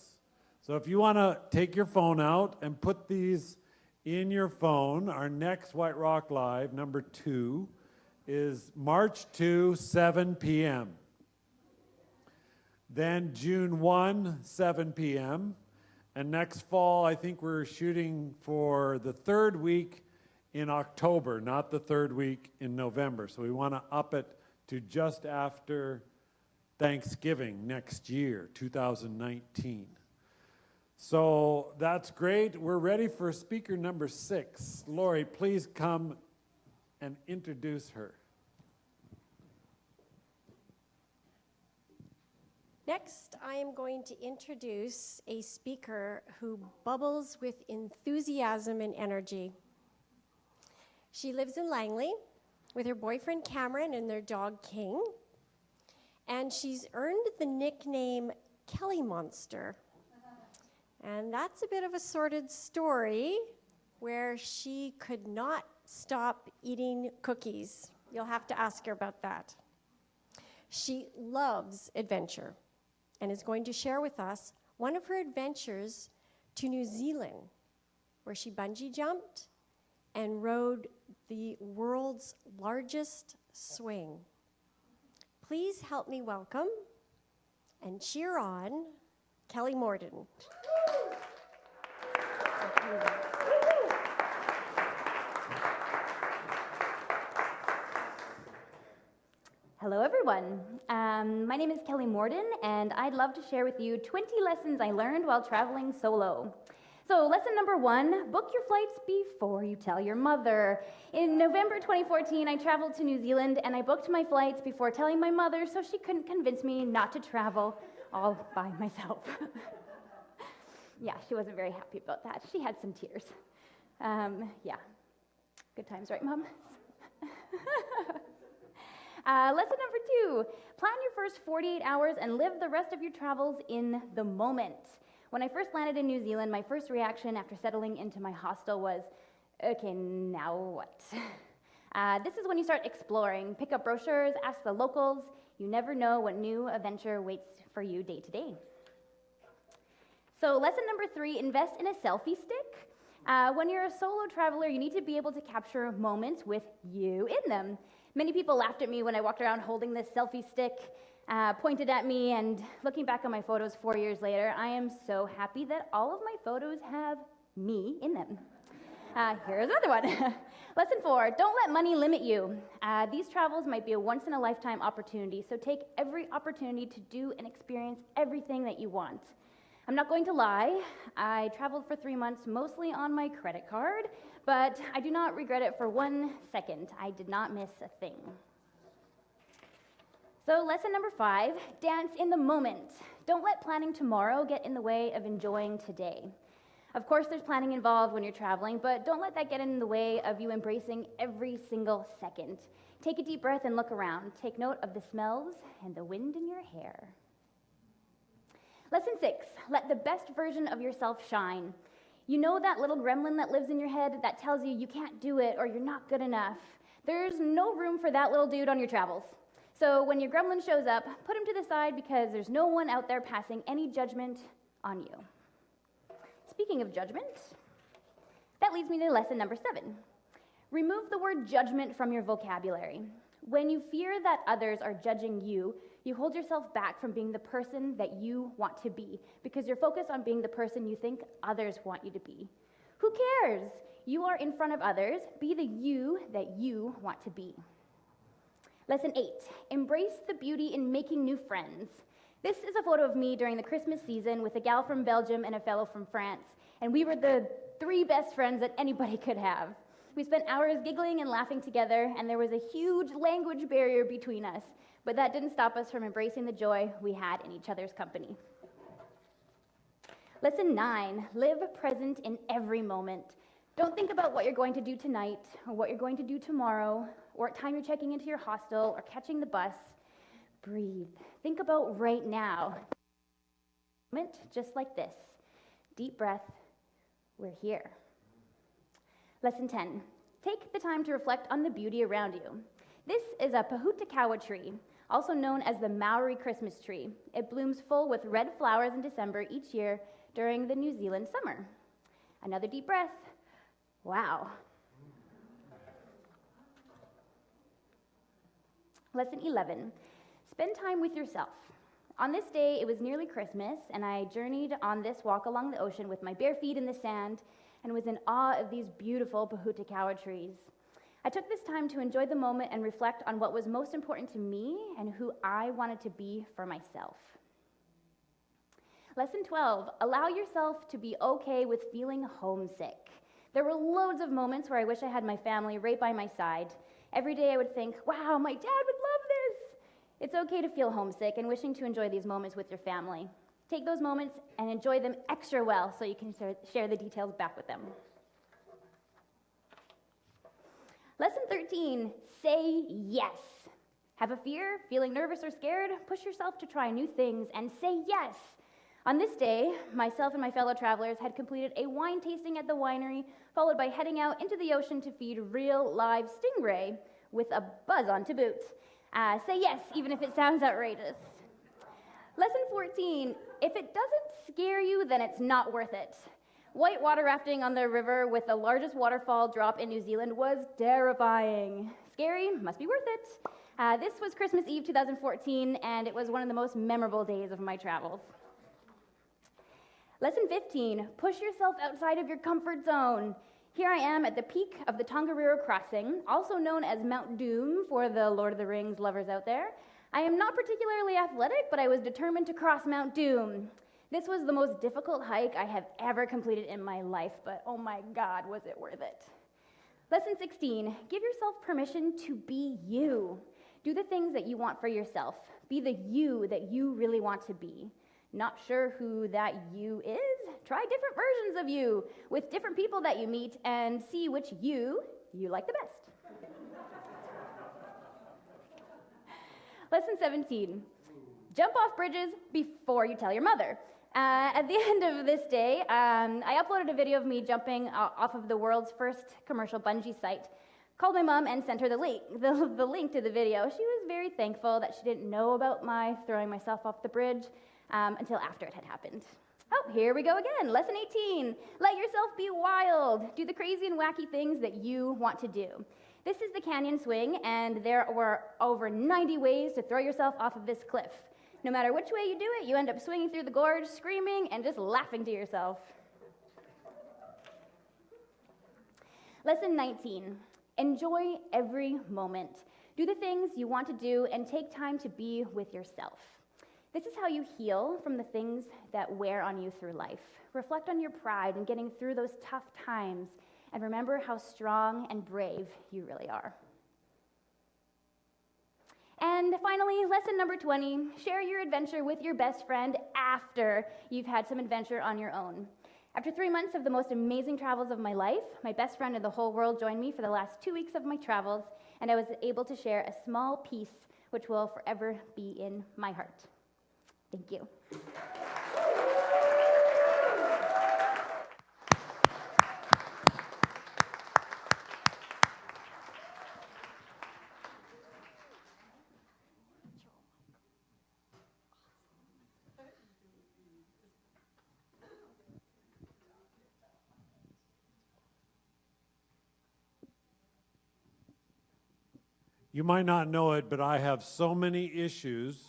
So if you want to take your phone out and put these in your phone, our next White Rock Live, number 2, is March 2, 7 p.m. Then June 1, 7 p.m. And next fall, I think we're shooting for the 3rd week in October, not the 3rd week in November. So we want to up it to just after Thanksgiving next year, 2019. So that's great. We're ready for speaker number 6. Lori, please come and introduce her. Next, I am going to introduce a speaker who bubbles with enthusiasm and energy. She lives in Langley with her boyfriend Cameron and their dog King, and she's earned the nickname Kelly Monster. And that's a bit of a sordid story where she could not stop eating cookies. You'll have to ask her about that. She loves adventure and is going to share with us one of her adventures to New Zealand, where she bungee jumped and rode the world's largest swing. Please help me welcome and cheer on Kelly Morden. Hello, everyone. My name is Kelly Morden, and I'd love to share with you 20 lessons I learned while traveling solo. So, lesson number 1, book your flights before you tell your mother. In November 2014, I traveled to New Zealand, and I booked my flights before telling my mother so she couldn't convince me not to travel all by myself. Yeah, she wasn't very happy about that. She had some tears. Yeah, good times, right, Mom? Lesson number 2, plan your first 48 hours and live the rest of your travels in the moment. When I first landed in New Zealand, my first reaction after settling into my hostel was, okay, now what? This is when you start exploring. Pick up brochures, ask the locals. You never know what new adventure waits for you day to day. So lesson number 3, invest in a selfie stick. When you're a solo traveler, you need to be able to capture moments with you in them. Many people laughed at me when I walked around holding this selfie stick, pointed at me, and looking back on my photos 4 years later, I am so happy that all of my photos have me in them. Here's another one. Lesson 4, don't let money limit you. These travels might be a once-in-a-lifetime opportunity, so take every opportunity to do and experience everything that you want. I'm not going to lie, I traveled for 3 months mostly on my credit card, but I do not regret it for 1 second. I did not miss a thing. So lesson number 5, dance in the moment. Don't let planning tomorrow get in the way of enjoying today. Of course, there's planning involved when you're traveling, but don't let that get in the way of you embracing every single second. Take a deep breath and look around. Take note of the smells and the wind in your hair. Lesson 6, let the best version of yourself shine. You know that little gremlin that lives in your head that tells you you can't do it or you're not good enough. There's no room for that little dude on your travels. So when your gremlin shows up, put him to the side because there's no one out there passing any judgment on you. Speaking of judgment, that leads me to lesson number 7. Remove the word judgment from your vocabulary. When you fear that others are judging you, you hold yourself back from being the person that you want to be because you're focused on being the person you think others want you to be. Who cares? You are in front of others. Be the you that you want to be. Lesson 8, embrace the beauty in making new friends. This is a photo of me during the Christmas season with a gal from Belgium and a fellow from France, and we were the 3 best friends that anybody could have. We spent hours giggling and laughing together, and there was a huge language barrier between us, but that didn't stop us from embracing the joy we had in each other's company. Lesson 9, live present in every moment. Don't think about what you're going to do tonight, or what you're going to do tomorrow, or what time you're checking into your hostel, or catching the bus. Breathe. Think about right now. Moment just like this. Deep breath. We're here. Lesson 10, take the time to reflect on the beauty around you. This is a Pahutakawa tree, also known as the Maori Christmas tree. It blooms full with red flowers in December each year during the New Zealand summer. Another deep breath. Wow. Lesson 11, spend time with yourself. On this day, it was nearly Christmas, and I journeyed on this walk along the ocean with my bare feet in the sand and was in awe of these beautiful Pahutakawa trees. I took this time to enjoy the moment and reflect on what was most important to me and who I wanted to be for myself. Lesson 12, allow yourself to be okay with feeling homesick. There were loads of moments where I wish I had my family right by my side. Every day I would think, wow, my dad would love this. It's okay to feel homesick and wishing to enjoy these moments with your family. Take those moments and enjoy them extra well so you can share the details back with them. Lesson 13, say yes. Have a fear, feeling nervous or scared? Push yourself to try new things and say yes. On this day, myself and my fellow travelers had completed a wine tasting at the winery, followed by heading out into the ocean to feed real live stingray with a buzz on to boot. Say yes, even if it sounds outrageous. Lesson 14, if it doesn't scare you, then it's not worth it. White water rafting on the river with the largest waterfall drop in New Zealand was terrifying. Scary, must be worth it. This was Christmas Eve 2014, and it was one of the most memorable days of my travels. Lesson 15, push yourself outside of your comfort zone. Here I am at the peak of the Tongariro Crossing, also known as Mount Doom for the Lord of the Rings lovers out there. I am not particularly athletic, but I was determined to cross Mount Doom. This was the most difficult hike I have ever completed in my life, but oh my God, was it worth it. Lesson 16, give yourself permission to be you. Do the things that you want for yourself. Be the you that you really want to be. Not sure who that you is? Try different versions of you with different people that you meet and see which you like the best. Lesson 17, jump off bridges before you tell your mother. At the end of this day, I uploaded a video of me jumping off of the world's first commercial bungee site. Called my mom and sent her the link to the video. She was very thankful that she didn't know about my throwing myself off the bridge until after it had happened. Oh, here we go again. Lesson 18. Let yourself be wild. Do the crazy and wacky things that you want to do. This is the canyon swing, and there were over 90 ways to throw yourself off of this cliff. No matter which way you do it, you end up swinging through the gorge, screaming, and just laughing to yourself. Lesson 19. Enjoy every moment. Do the things you want to do and take time to be with yourself. This is how you heal from the things that wear on you through life. Reflect on your pride in getting through those tough times and remember how strong and brave you really are. And finally, lesson number 20, share your adventure with your best friend after you've had some adventure on your own. After 3 months of the most amazing travels of my life, my best friend in the whole world joined me for the last 2 weeks of my travels, and I was able to share a small piece which will forever be in my heart. Thank you. You might not know it, but I have so many issues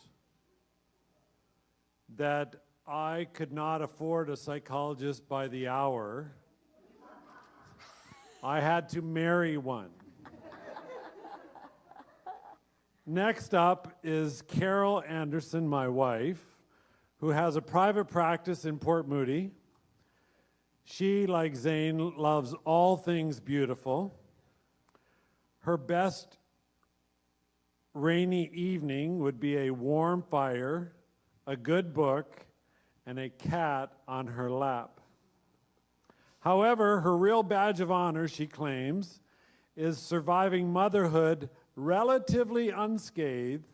that I could not afford a psychologist by the hour. I had to marry one. Next up is Carol Anderson, my wife, who has a private practice in Port Moody. She, like Zane, loves all things beautiful. Her best rainy evening would be a warm fire, a good book, and a cat on her lap. However, her real badge of honor, she claims, is surviving motherhood relatively unscathed,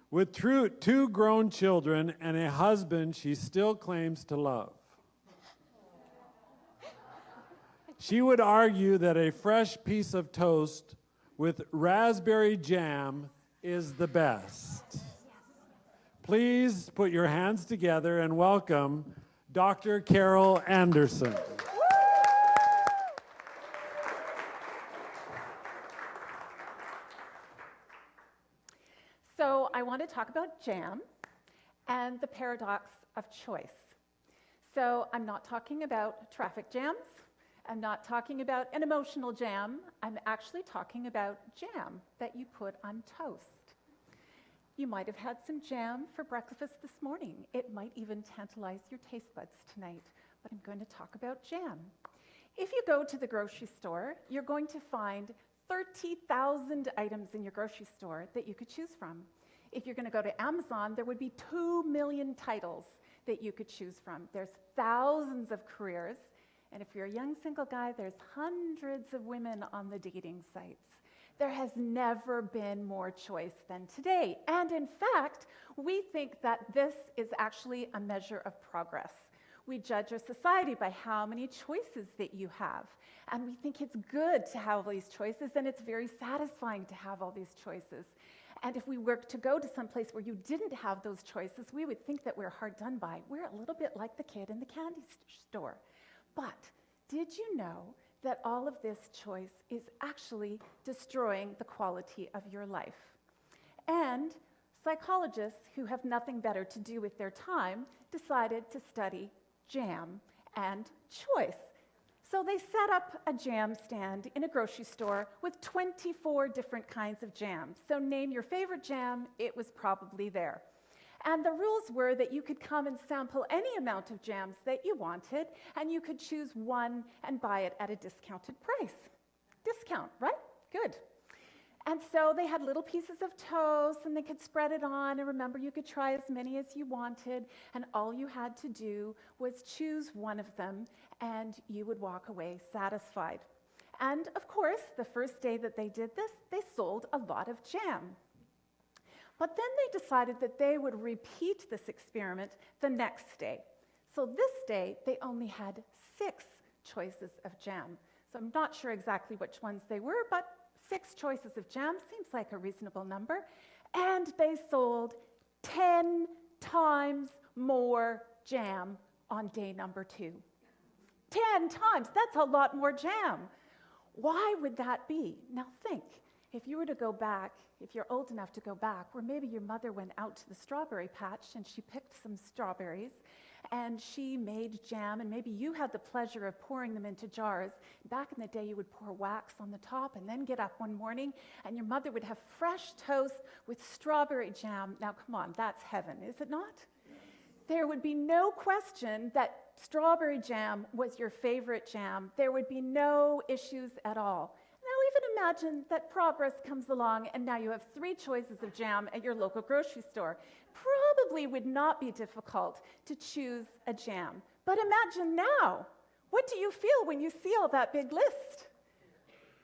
with two grown children and a husband she still claims to love. She would argue that a fresh piece of toast with raspberry jam is the best. Please put your hands together and welcome Dr. Carol Anderson. So I want to talk about jam and the paradox of choice. So I'm not talking about traffic jams. I'm not talking about an emotional jam. I'm actually talking about jam that you put on toast. You might have had some jam for breakfast this morning. It might even tantalize your taste buds tonight, but I'm going to talk about jam. If you go to the grocery store, you're going to find 30,000 items in your grocery store that you could choose from. If you're going to go to Amazon, there would be 2 million titles that you could choose from. There's thousands of careers. And if you're a young single guy, there's hundreds of women on the dating sites. There has never been more choice than today. And in fact, we think that this is actually a measure of progress. We judge our society by how many choices that you have. And we think it's good to have all these choices, and it's very satisfying to have all these choices. And if we were to go to some place where you didn't have those choices, we would think that we're hard done by. We're a little bit like the kid in the candy store. But did you know that all of this choice is actually destroying the quality of your life? And psychologists who have nothing better to do with their time decided to study jam and choice. So they set up a jam stand in a grocery store with 24 different kinds of jam. So name your favorite jam, it was probably there. And the rules were that you could come and sample any amount of jams that you wanted, and you could choose one and buy it at a discounted price. Discount, right? Good. And so they had little pieces of toast, and they could spread it on, and remember, you could try as many as you wanted, and all you had to do was choose one of them, and you would walk away satisfied. And of course, the first day that they did this, they sold a lot of jam. But then they decided that they would repeat this experiment the next day. So this day, they only had 6 choices of jam. So I'm not sure exactly which ones they were, but 6 choices of jam seems like a reasonable number. And they sold 10 times more jam on day number 2. 10 times, that's a lot more jam. Why would that be? Now think, if you were to go back, if you're old enough to go back, where maybe your mother went out to the strawberry patch and she picked some strawberries and she made jam, and maybe you had the pleasure of pouring them into jars. Back in the day, you would pour wax on the top and then get up one morning and your mother would have fresh toast with strawberry jam. Now, come on, that's heaven, is it not? There would be no question that strawberry jam was your favorite jam. There would be no issues at all. Now, even imagine that progress comes along and now you have 3 choices of jam at your local grocery store. Probably would not be difficult to choose a jam. But imagine now, what do you feel when you see all that big list?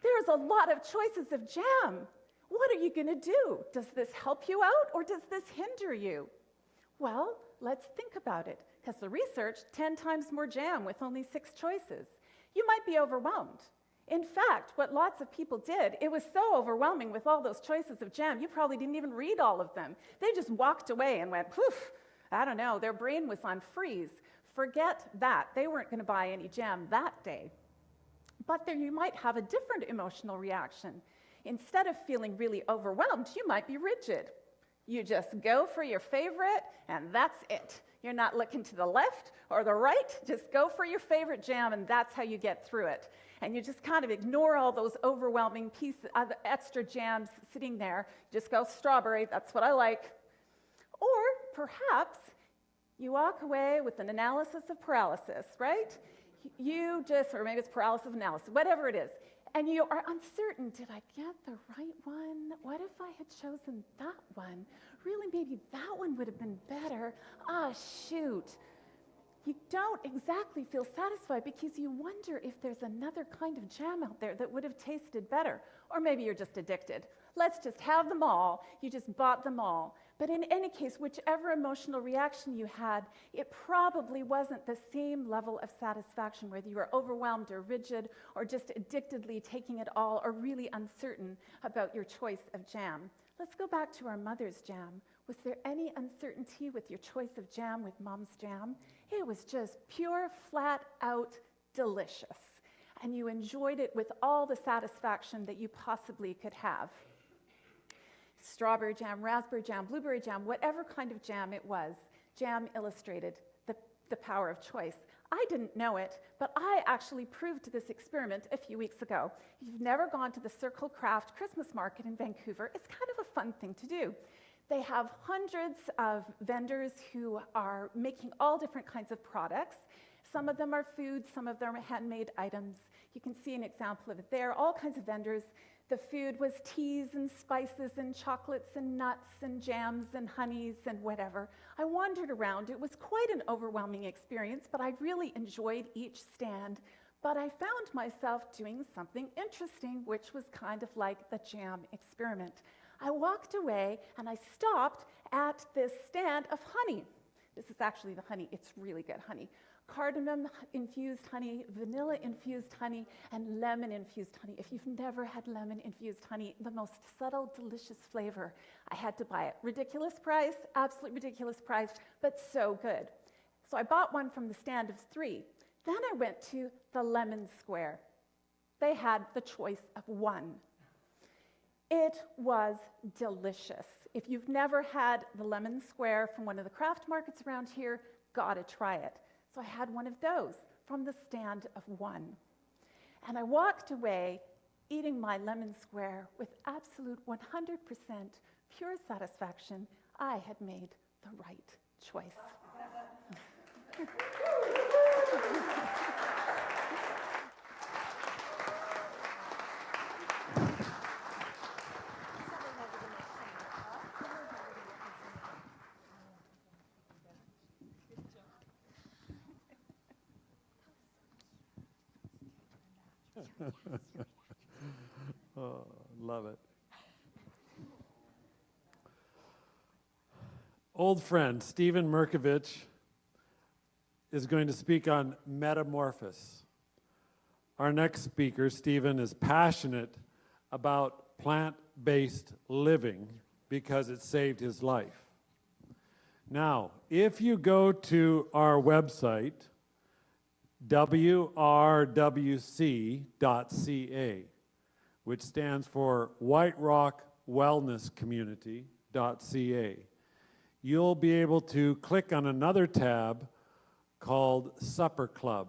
There's a lot of choices of jam. What are you going to do? Does this help you out or does this hinder you? Well, let's think about it, because the research, 10 times more jam with only 6 choices. You might be overwhelmed. In fact, what lots of people did, it was so overwhelming with all those choices of jam, you probably didn't even read all of them. They just walked away and went, poof, I don't know, their brain was on freeze. Forget that. They weren't going to buy any jam that day. But then you might have a different emotional reaction. Instead of feeling really overwhelmed, you might be rigid. You just go for your favorite, and that's it. You're not looking to the left or the right. Just go for your favorite jam, and that's how you get through it. And you just kind of ignore all those overwhelming pieces of extra jams sitting there. Just go strawberry, that's what I like. Or perhaps you walk away with an analysis of paralysis, right? Or maybe it's paralysis of analysis, whatever it is. And you are uncertain, did I get the right one? What if I had chosen that one? Really, maybe that one would have been better. Ah, shoot. You don't exactly feel satisfied because you wonder if there's another kind of jam out there that would have tasted better. Or maybe you're just addicted. Let's just have them all. You just bought them all. But in any case, whichever emotional reaction you had, it probably wasn't the same level of satisfaction, whether you were overwhelmed or rigid or just addictedly taking it all or really uncertain about your choice of jam. Let's go back to our mother's jam. Was there any uncertainty with your choice of jam with Mom's jam? It was just pure, flat out delicious. And you enjoyed it with all the satisfaction that you possibly could have. Strawberry jam, raspberry jam, blueberry jam, whatever kind of jam it was, jam illustrated the power of choice. I didn't know it, but I actually proved this experiment a few weeks ago. If you've never gone to the Circle Craft Christmas Market in Vancouver, it's kind of a fun thing to do. They have hundreds of vendors who are making all different kinds of products. Some of them are food, some of them are handmade items. You can see an example of it there, all kinds of vendors. The food was teas and spices and chocolates and nuts and jams and honeys and whatever. I wandered around. It was quite an overwhelming experience, but I really enjoyed each stand But I found myself doing something interesting, which was kind of like the jam experiment. I walked away and I stopped at this stand of honey. This is actually the honey. It's really good honey. Cardamom-infused honey, vanilla-infused honey, and lemon-infused honey. If you've never had lemon-infused honey, the most subtle, delicious flavor, I had to buy it. Ridiculous price, absolutely ridiculous price, but so good. So I bought one from the stand of 3. Then I went to the Lemon Square. They had the choice of 1. It was delicious. If you've never had the Lemon Square from one of the craft markets around here, gotta try it. So I had one of those from the stand of 1. And I walked away eating my Lemon Square with absolute 100% pure satisfaction. I had made the right choice. Oh, love it. Old friend Stephen Merkovich is going to speak on metamorphosis. Our next speaker, Stephen, is passionate about plant-based living because it saved his life. Now, if you go to our website, wrwc.ca, which stands for White Rock Wellness Community.ca, you'll be able to click on another tab called Supper Club.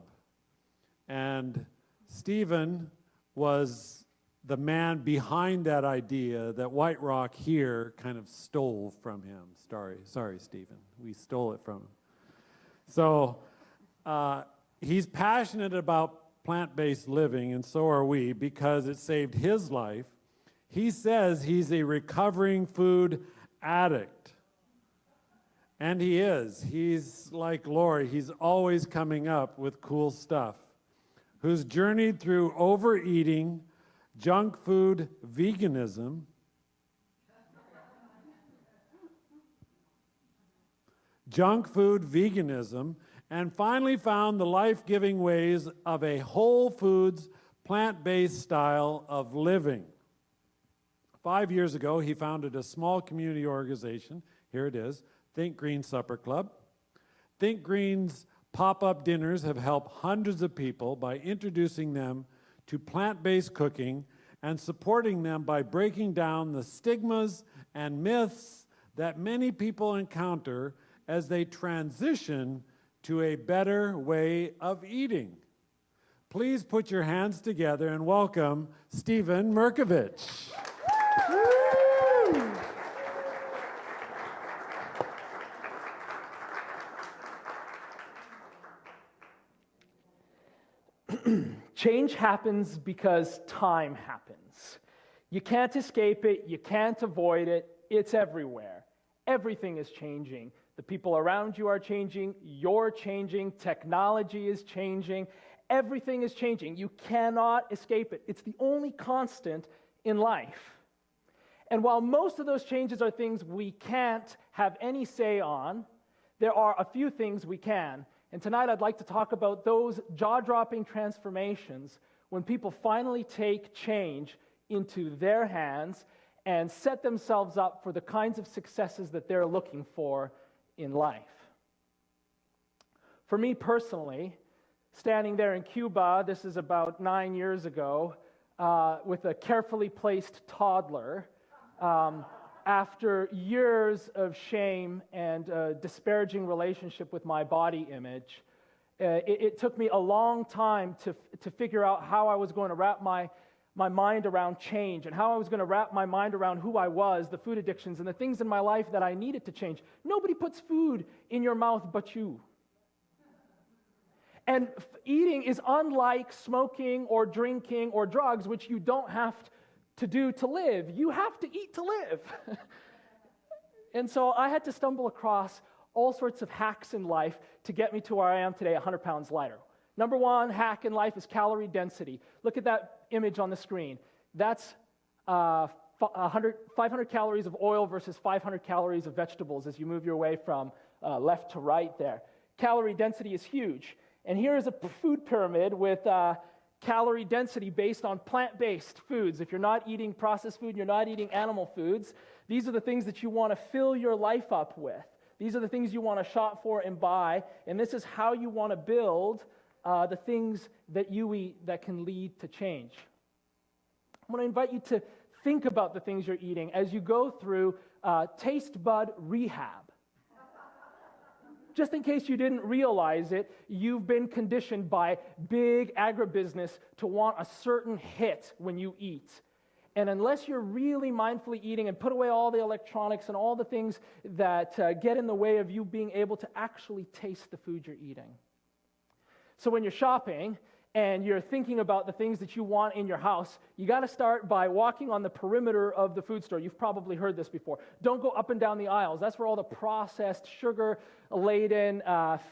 And Stephen was the man behind that idea that White Rock here kind of stole from him. Sorry, Stephen, we stole it from him. So he's passionate about plant-based living, and so are we, because it saved his life. He says he's a recovering food addict. And he is. He's like Lori. He's always coming up with cool stuff. Who's journeyed through overeating, junk food veganism, and finally found the life-giving ways of a whole foods, plant-based style of living. 5 years ago, he founded a small community organization. Here it is. Think Green Supper Club. Think Green's pop-up dinners have helped hundreds of people by introducing them to plant-based cooking and supporting them by breaking down the stigmas and myths that many people encounter as they transition to a better way of eating. Please put your hands together and welcome Stephen Merkovich. Change happens because time happens. You can't escape it, you can't avoid it, it's everywhere. Everything is changing. The people around you are changing, you're changing, technology is changing, everything is changing. You cannot escape it. It's the only constant in life. And while most of those changes are things we can't have any say on, there are a few things we can. And tonight I'd like to talk about those jaw-dropping transformations when people finally take change into their hands and set themselves up for the kinds of successes that they're looking for in life. For me personally, standing there in Cuba, this is about 9 years ago, with a carefully placed toddler, after years of shame and a disparaging relationship with my body image, it took me a long time to figure out how I was going to wrap my mind around change and how I was going to wrap my mind around who I was, the food addictions, and the things in my life that I needed to change. Nobody puts food in your mouth but you. And eating is unlike smoking or drinking or drugs, which you don't have to do to live. You have to eat to live. And so I had to stumble across all sorts of hacks in life to get me to where I am today, 100 pounds lighter. Number one hack in life is calorie density. Look at that image on the screen. That's 500 calories of oil versus 500 calories of vegetables as you move your way from left to right there. Calorie density is huge. And here is a food pyramid with calorie density based on plant-based foods. If you're not eating processed food, you're not eating animal foods, these are the things that you want to fill your life up with. These are the things you want to shop for and buy, and this is how you want to build the things that you eat that can lead to change. I'm going to invite you to think about the things you're eating as you go through taste bud rehab. Just in case you didn't realize it, you've been conditioned by big agribusiness to want a certain hit when you eat. And unless you're really mindfully eating and put away all the electronics and all the things that get in the way of you being able to actually taste the food you're eating. So when you're shopping and you're thinking about the things that you want in your house, you got to start by walking on the perimeter of the food store. You've probably heard this before. Don't go up and down the aisles. That's where all the processed, sugar-laden,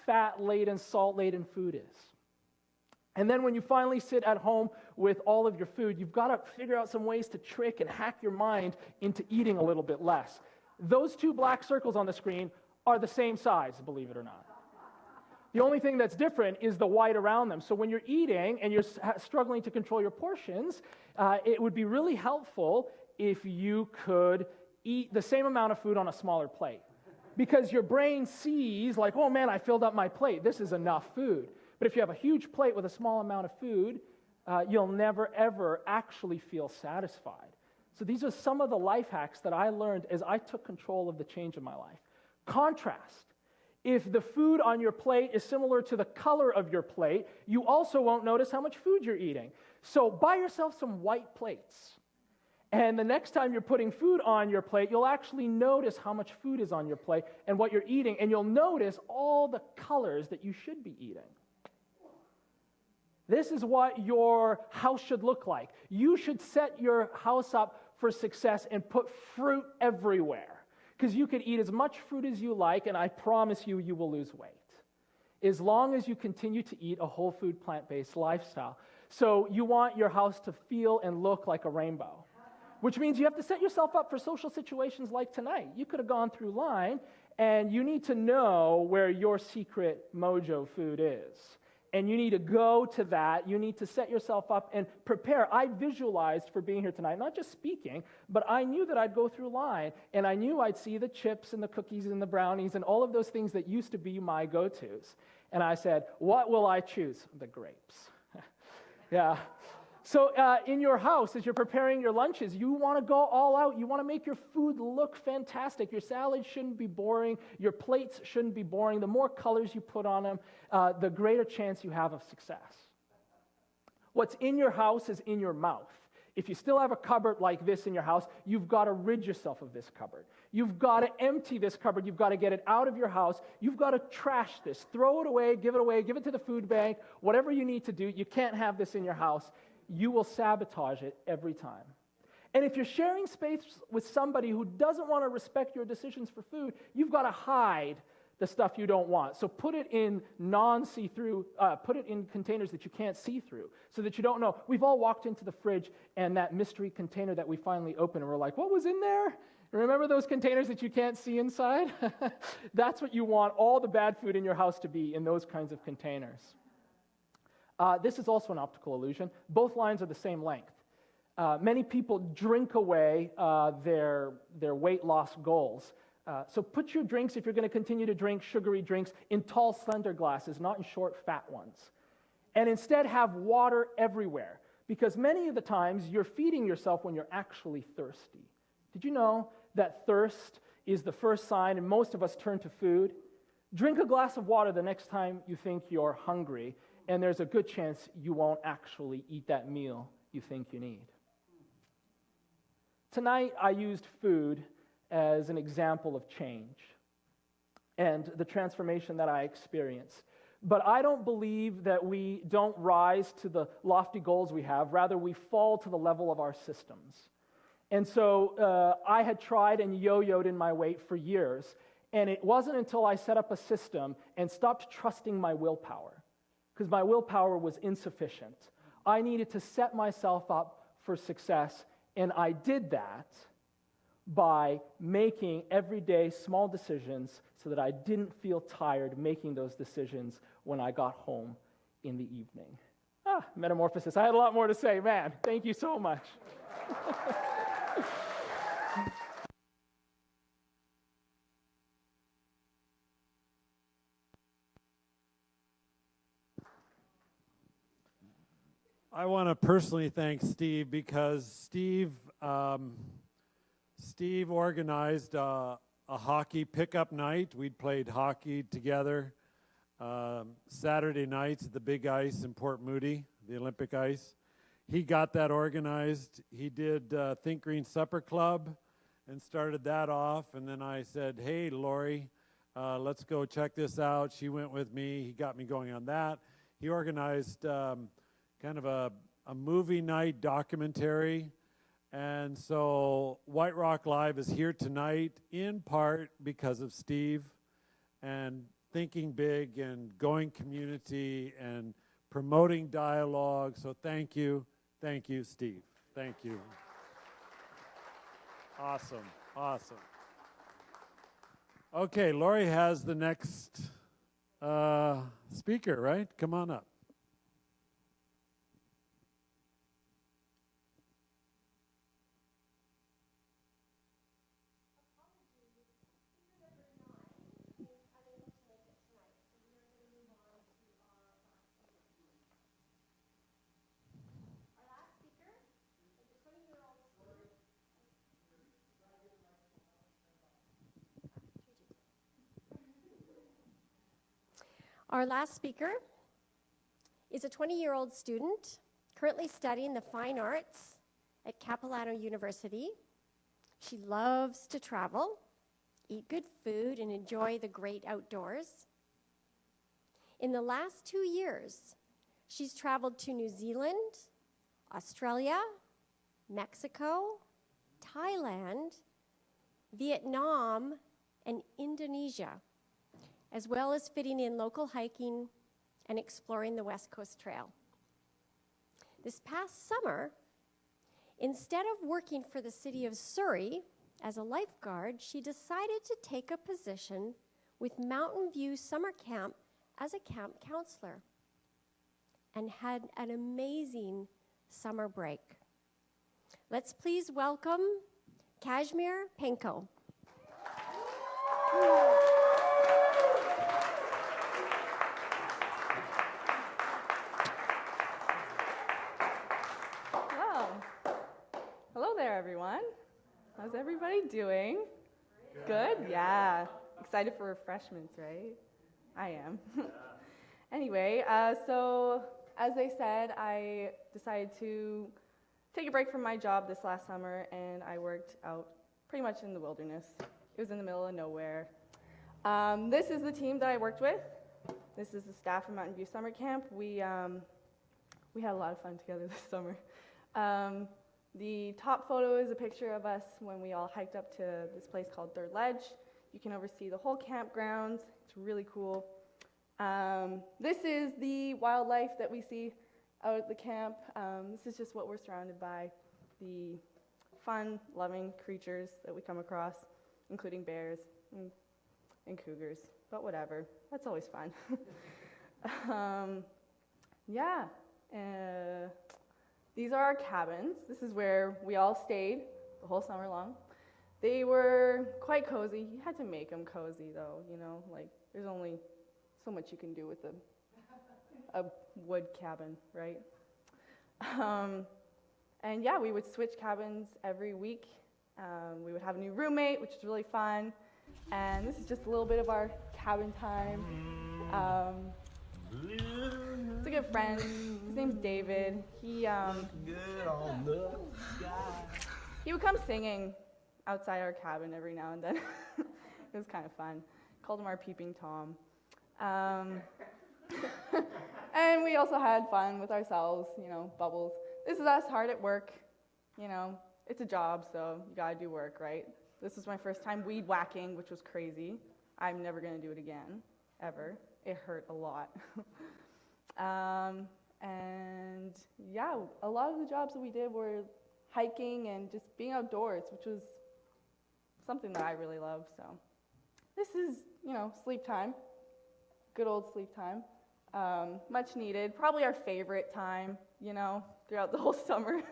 fat-laden, salt-laden food is. And then when you finally sit at home with all of your food, you've got to figure out some ways to trick and hack your mind into eating a little bit less. Those two black circles on the screen are the same size, believe it or not. The only thing that's different is the white around them. So when you're eating and you're struggling to control your portions, it would be really helpful if you could eat the same amount of food on a smaller plate. Because your brain sees like, oh man, I filled up my plate. This is enough food. But if you have a huge plate with a small amount of food, you'll never, ever actually feel satisfied. So these are some of the life hacks that I learned as I took control of the change in my life. Contrast. If the food on your plate is similar to the color of your plate, you also won't notice how much food you're eating. So buy yourself some white plates. And the next time you're putting food on your plate, you'll actually notice how much food is on your plate and what you're eating, and you'll notice all the colors that you should be eating. This is what your house should look like. You should set your house up for success and put fruit everywhere. Because you can eat as much fruit as you like, and I promise you, you will lose weight. As long as you continue to eat a whole food, plant-based lifestyle. So you want your house to feel and look like a rainbow. Which means you have to set yourself up for social situations like tonight. You could have gone through line, and you need to know where your secret mojo food is. And you need to go to that. You need to set yourself up and prepare. I visualized for being here tonight, not just speaking, but I knew that I'd go through line, and I knew I'd see the chips and the cookies and the brownies and all of those things that used to be my go-tos. And I said, what will I choose? The grapes. Yeah. So in your house, as you're preparing your lunches, you want to go all out. You want to make your food look fantastic. Your salad shouldn't be boring. Your plates shouldn't be boring. The more colors you put on them, the greater chance you have of success. What's in your house is in your mouth. If you still have a cupboard like this in your house, you've got to rid yourself of this cupboard. You've got to empty this cupboard. You've got to get it out of your house. You've got to trash this. Throw it away, give it to the food bank, whatever you need to do. You can't have this in your house. You will sabotage it every time. And if you're sharing space with somebody who doesn't want to respect your decisions for food, you've got to hide the stuff you don't want. So put it in non-see-through, put it in containers that you can't see through so that you don't know. We've all walked into the fridge and that mystery container that we finally opened and we're like, what was in there? Remember those containers that you can't see inside? That's what you want all the bad food in your house to be, in those kinds of containers. This is also an optical illusion. Both lines are the same length. Many people drink away their weight loss goals. So put your drinks, if you're going to continue to drink sugary drinks, in tall, slender glasses, not in short, fat ones. And instead have water everywhere, because many of the times you're feeding yourself when you're actually thirsty. Did you know that thirst is the first sign, and most of us turn to food? Drink a glass of water the next time you think you're hungry, and there's a good chance you won't actually eat that meal you think you need. Tonight, I used food as an example of change and the transformation that I experienced. But I don't believe that we don't rise to the lofty goals we have. Rather, we fall to the level of our systems. And so I had tried and yo-yoed in my weight for years, and it wasn't until I set up a system and stopped trusting my willpower because my willpower was insufficient. I needed to set myself up for success, and I did that by making everyday small decisions so that I didn't feel tired making those decisions when I got home in the evening. Metamorphosis. I had a lot more to say. Man, thank you so much. I want to personally thank Steve because Steve organized a hockey pickup night. We'd played hockey together Saturday nights at the Big Ice in Port Moody, the Olympic Ice. He got that organized. He did Think Green Supper Club and started that off. And then I said, hey, Lori, let's go check this out. She went with me. He got me going on that. He organized kind of a movie night documentary. And so White Rock Live is here tonight in part because of Steve and thinking big and going community and promoting dialogue. So thank you, Steve. Thank you. Awesome, awesome. Okay, Lori has the next speaker, right? Come on up. Our last speaker is a 20-year-old student currently studying the fine arts at Capilano University. She loves to travel, eat good food, and enjoy the great outdoors. In the last 2 years, she's traveled to New Zealand, Australia, Mexico, Thailand, Vietnam, and Indonesia, as well as fitting in local hiking and exploring the West Coast Trail. This past summer, instead of working for the city of Surrey as a lifeguard, she decided to take a position with Mountain View Summer Camp as a camp counselor and had an amazing summer break. Let's please welcome Kashmir Penko. Hello there, everyone. How's everybody doing? Good? Yeah. Excited for refreshments, right? I am. Anyway, so as they said, I decided to take a break from my job this last summer, and I worked out pretty much in the wilderness. It was in the middle of nowhere. This is the team that I worked with. This is the staff from Mountain View Summer Camp. We had a lot of fun together this summer. The top photo is a picture of us when we all hiked up to this place called Third Ledge. You can oversee the whole campgrounds. It's really cool. This is the wildlife that we see out at the camp. This is just what we're surrounded by, the fun, loving creatures that we come across, including bears and cougars, but whatever. That's always fun. These are our cabins. This is where we all stayed the whole summer long. They were quite cozy. You had to make them cozy, though, you know, like there's only so much you can do with a wood cabin, right? And yeah, we would switch cabins every week. We would have a new roommate, which is really fun. And this is just a little bit of our cabin time. It's a good friend. His name's David. He would come singing outside our cabin every now and then. It was kind of fun. Called him our peeping Tom. And we also had fun with ourselves, you know, bubbles. This is us hard at work. You know, it's a job, so you gotta do work, right? This was my first time weed whacking, which was crazy. I'm never gonna do it again, ever. It hurt a lot. And yeah, a lot of the jobs that we did were hiking and just being outdoors, which was something that I really love. So this is, sleep time, good old sleep time. Much needed, probably our favorite time, throughout the whole summer.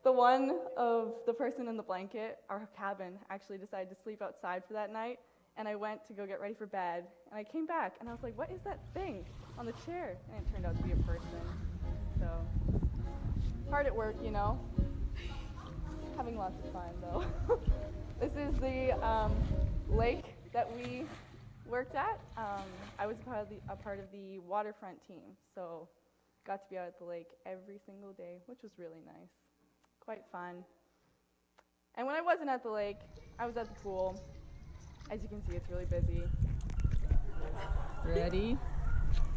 The one of the person in the blanket, our cabin, actually decided to sleep outside for that night, and I went to go get ready for bed, and I came back, and I was like, what is that thing on the chair? And it turned out to be a person. So, hard at work, Having lots of fun, though. This is the lake that we worked at. I was a part of the waterfront team, so got to be out at the lake every single day, which was really nice. Quite fun. And when I wasn't at the lake, I was at the pool. As you can see, it's really busy. Ready?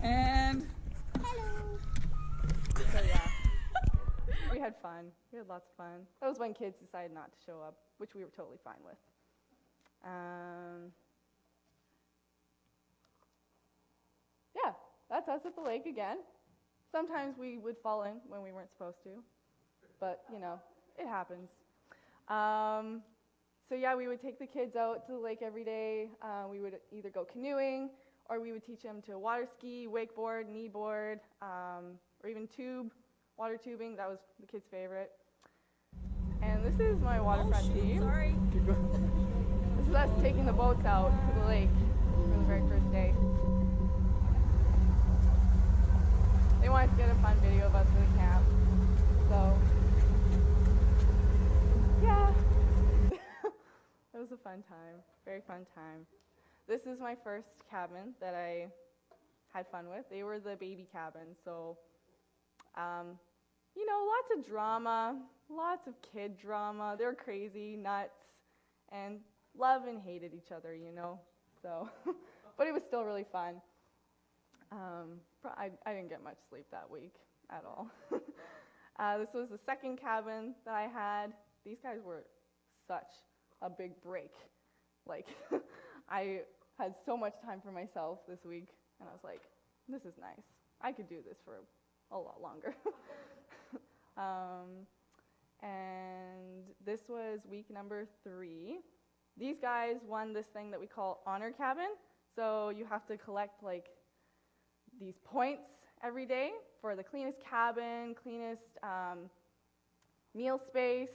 And hello. So yeah, we had fun. We had lots of fun. That was when kids decided not to show up, which we were totally fine with. Yeah, that's us at the lake again. Sometimes we would fall in when we weren't supposed to, but it happens. So yeah, we would take the kids out to the lake every day. We would either go canoeing, or we would teach them to water ski, wakeboard, kneeboard, or even water tubing. That was the kids' favorite. And this is my waterfront team. Sorry. This is us taking the boats out to the lake for the very first day. They wanted to get a fun video of us for the camp. So, yeah. It was a fun time, very fun time. This is my first cabin that I had fun with. They were the baby cabin, so, lots of drama, lots of kid drama. They were crazy, nuts, and loved and hated each other, so, but it was still really fun. I didn't get much sleep that week at all. This was the second cabin that I had. These guys were such a big break. Like, I had so much time for myself this week, and I was like, this is nice. I could do this for a lot longer. And this was week number 3. These guys won this thing that we call Honor Cabin. So you have to collect these points every day for the cleanest cabin, cleanest meal space,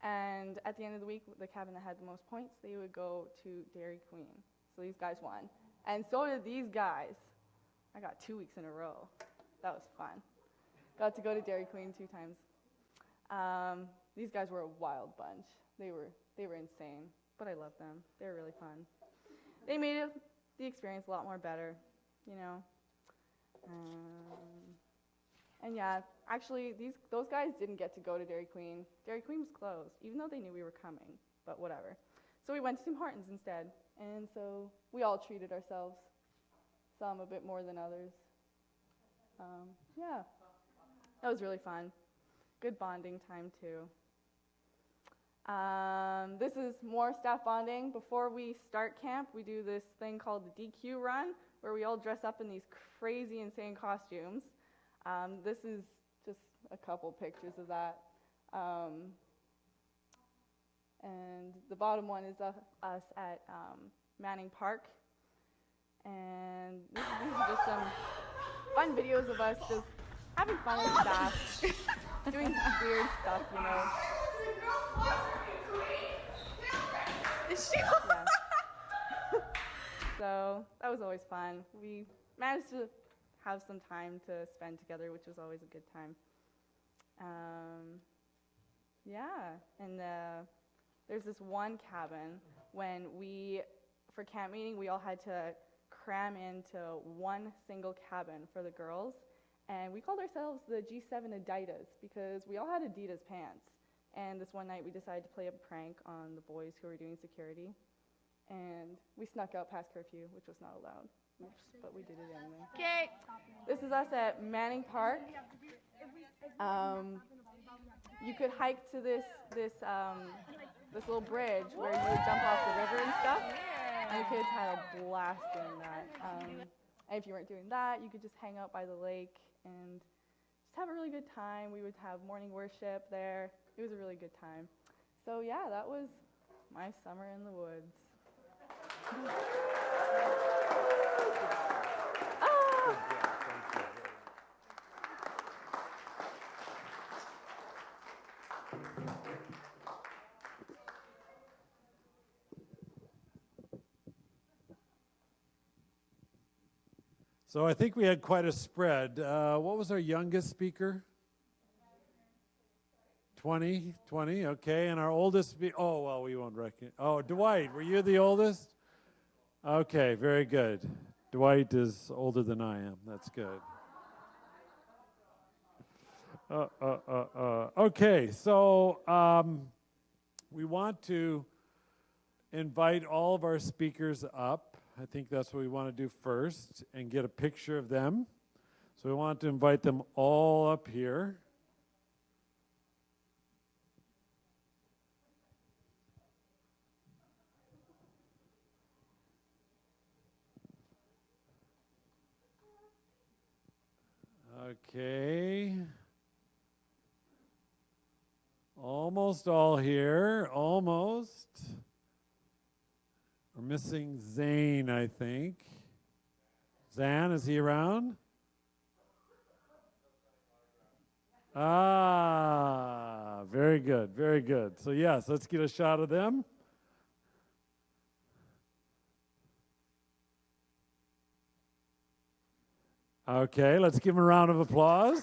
and at the end of the week, the cabin that had the most points, they would go to Dairy Queen. So these guys won. And so did these guys. I got 2 weeks in a row. That was fun. Got to go to Dairy Queen 2 times. These guys were a wild bunch. They were insane, but I loved them. They were really fun. They made the experience a lot more better, And yeah, actually, those guys didn't get to go to Dairy Queen. Dairy Queen was closed, even though they knew we were coming, but whatever. So we went to Tim Hortons instead, and so we all treated ourselves, some a bit more than others. Yeah, that was really fun. Good bonding time, too. This is more staff bonding. Before we start camp, we do this thing called the DQ run, where we all dress up in these crazy, insane costumes. This is just a couple pictures of that. And the bottom one is us at Manning Park. And these are just some fun videos of us just having fun with staff, doing weird stuff, Yeah. So that was always fun. We managed to have some time to spend together, which was always a good time. Yeah, and there's this one cabin when for camp meeting, we all had to cram into one single cabin for the girls, and we called ourselves the G7 Adidas because we all had Adidas pants. And this one night, we decided to play a prank on the boys who were doing security, and we snuck out past curfew, which was not allowed. Oops, but we did it anyway. Okay. This is us at Manning Park. You could hike to this little bridge where you would jump off the river and stuff. And the kids had a blast doing that. And if you weren't doing that, you could just hang out by the lake and just have a really good time. We would have morning worship there. It was a really good time. So yeah, that was my summer in the woods. So I think we had quite a spread. What was our youngest speaker? 20, okay. And our oldest, oh, well, we won't recognize. Oh, Dwight, were you the oldest? Okay, very good. Dwight is older than I am. That's good. Okay, so we want to invite all of our speakers up. I think that's what we want to do first and get a picture of them. So we want to invite them all up here. Okay. Almost all here, almost. We're missing Zane, I think. Zan, is he around? Ah, very good, very good. So yes, let's get a shot of them. Okay, let's give them a round of applause.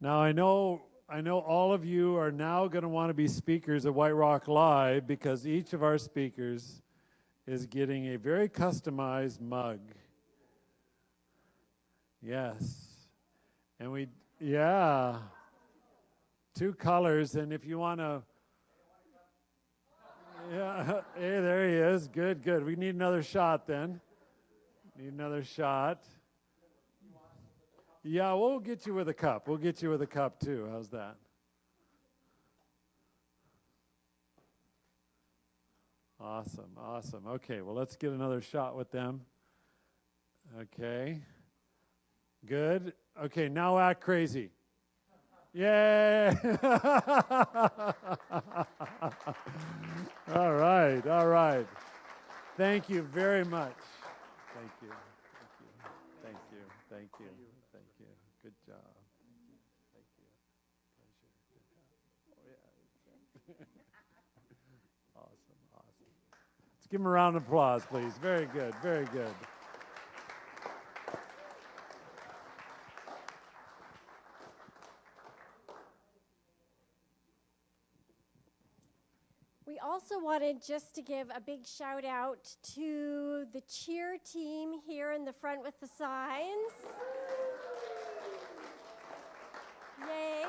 Now, I know all of you are now going to want to be speakers at White Rock Live because each of our speakers is getting a very customized mug. Yes. And yeah, 2 colors. And if you want to, yeah, hey, there he is. Good, good. We need another shot then. Need another shot. Yeah, we'll get you with a cup. We'll get you with a cup too. How's that? Awesome, awesome. Okay, well, let's get another shot with them. Okay. Good. Okay, now act crazy. Yay! All right, all right. Thank you very much. Thank you. Thank you. Thank you. Thank you. Good job. Thank you. Pleasure. Oh, yeah. Awesome, awesome. Let's give them a round of applause, please. Very good, very good. We also wanted just to give a big shout out to the cheer team here in the front with the signs. Yay.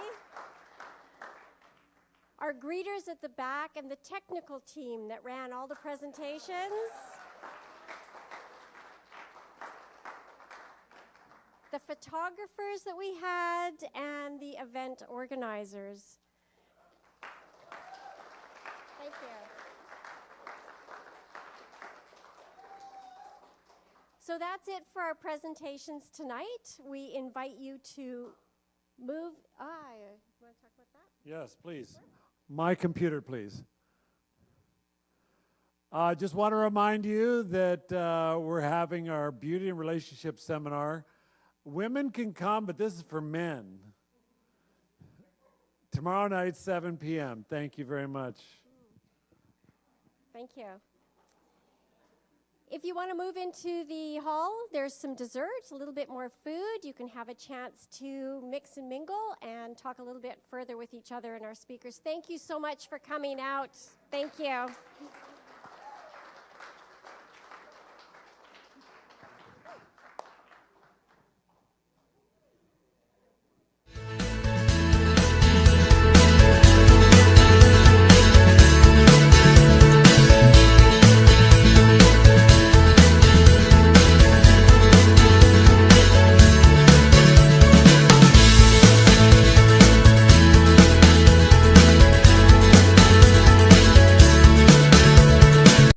Our greeters at the back and the technical team that ran all the presentations. The photographers that we had and the event organizers. Thank you. So that's it for our presentations tonight. We invite you to move. You want to talk about that? Yes, please. My computer, please. Just want to remind you that we're having our beauty and relationship seminar. Women can come, but this is for men. Tomorrow night, 7 p.m. Thank you very much. Thank you. If you want to move into the hall, there's some dessert, a little bit more food. You can have a chance to mix and mingle and talk a little bit further with each other and our speakers. Thank you so much for coming out. Thank you.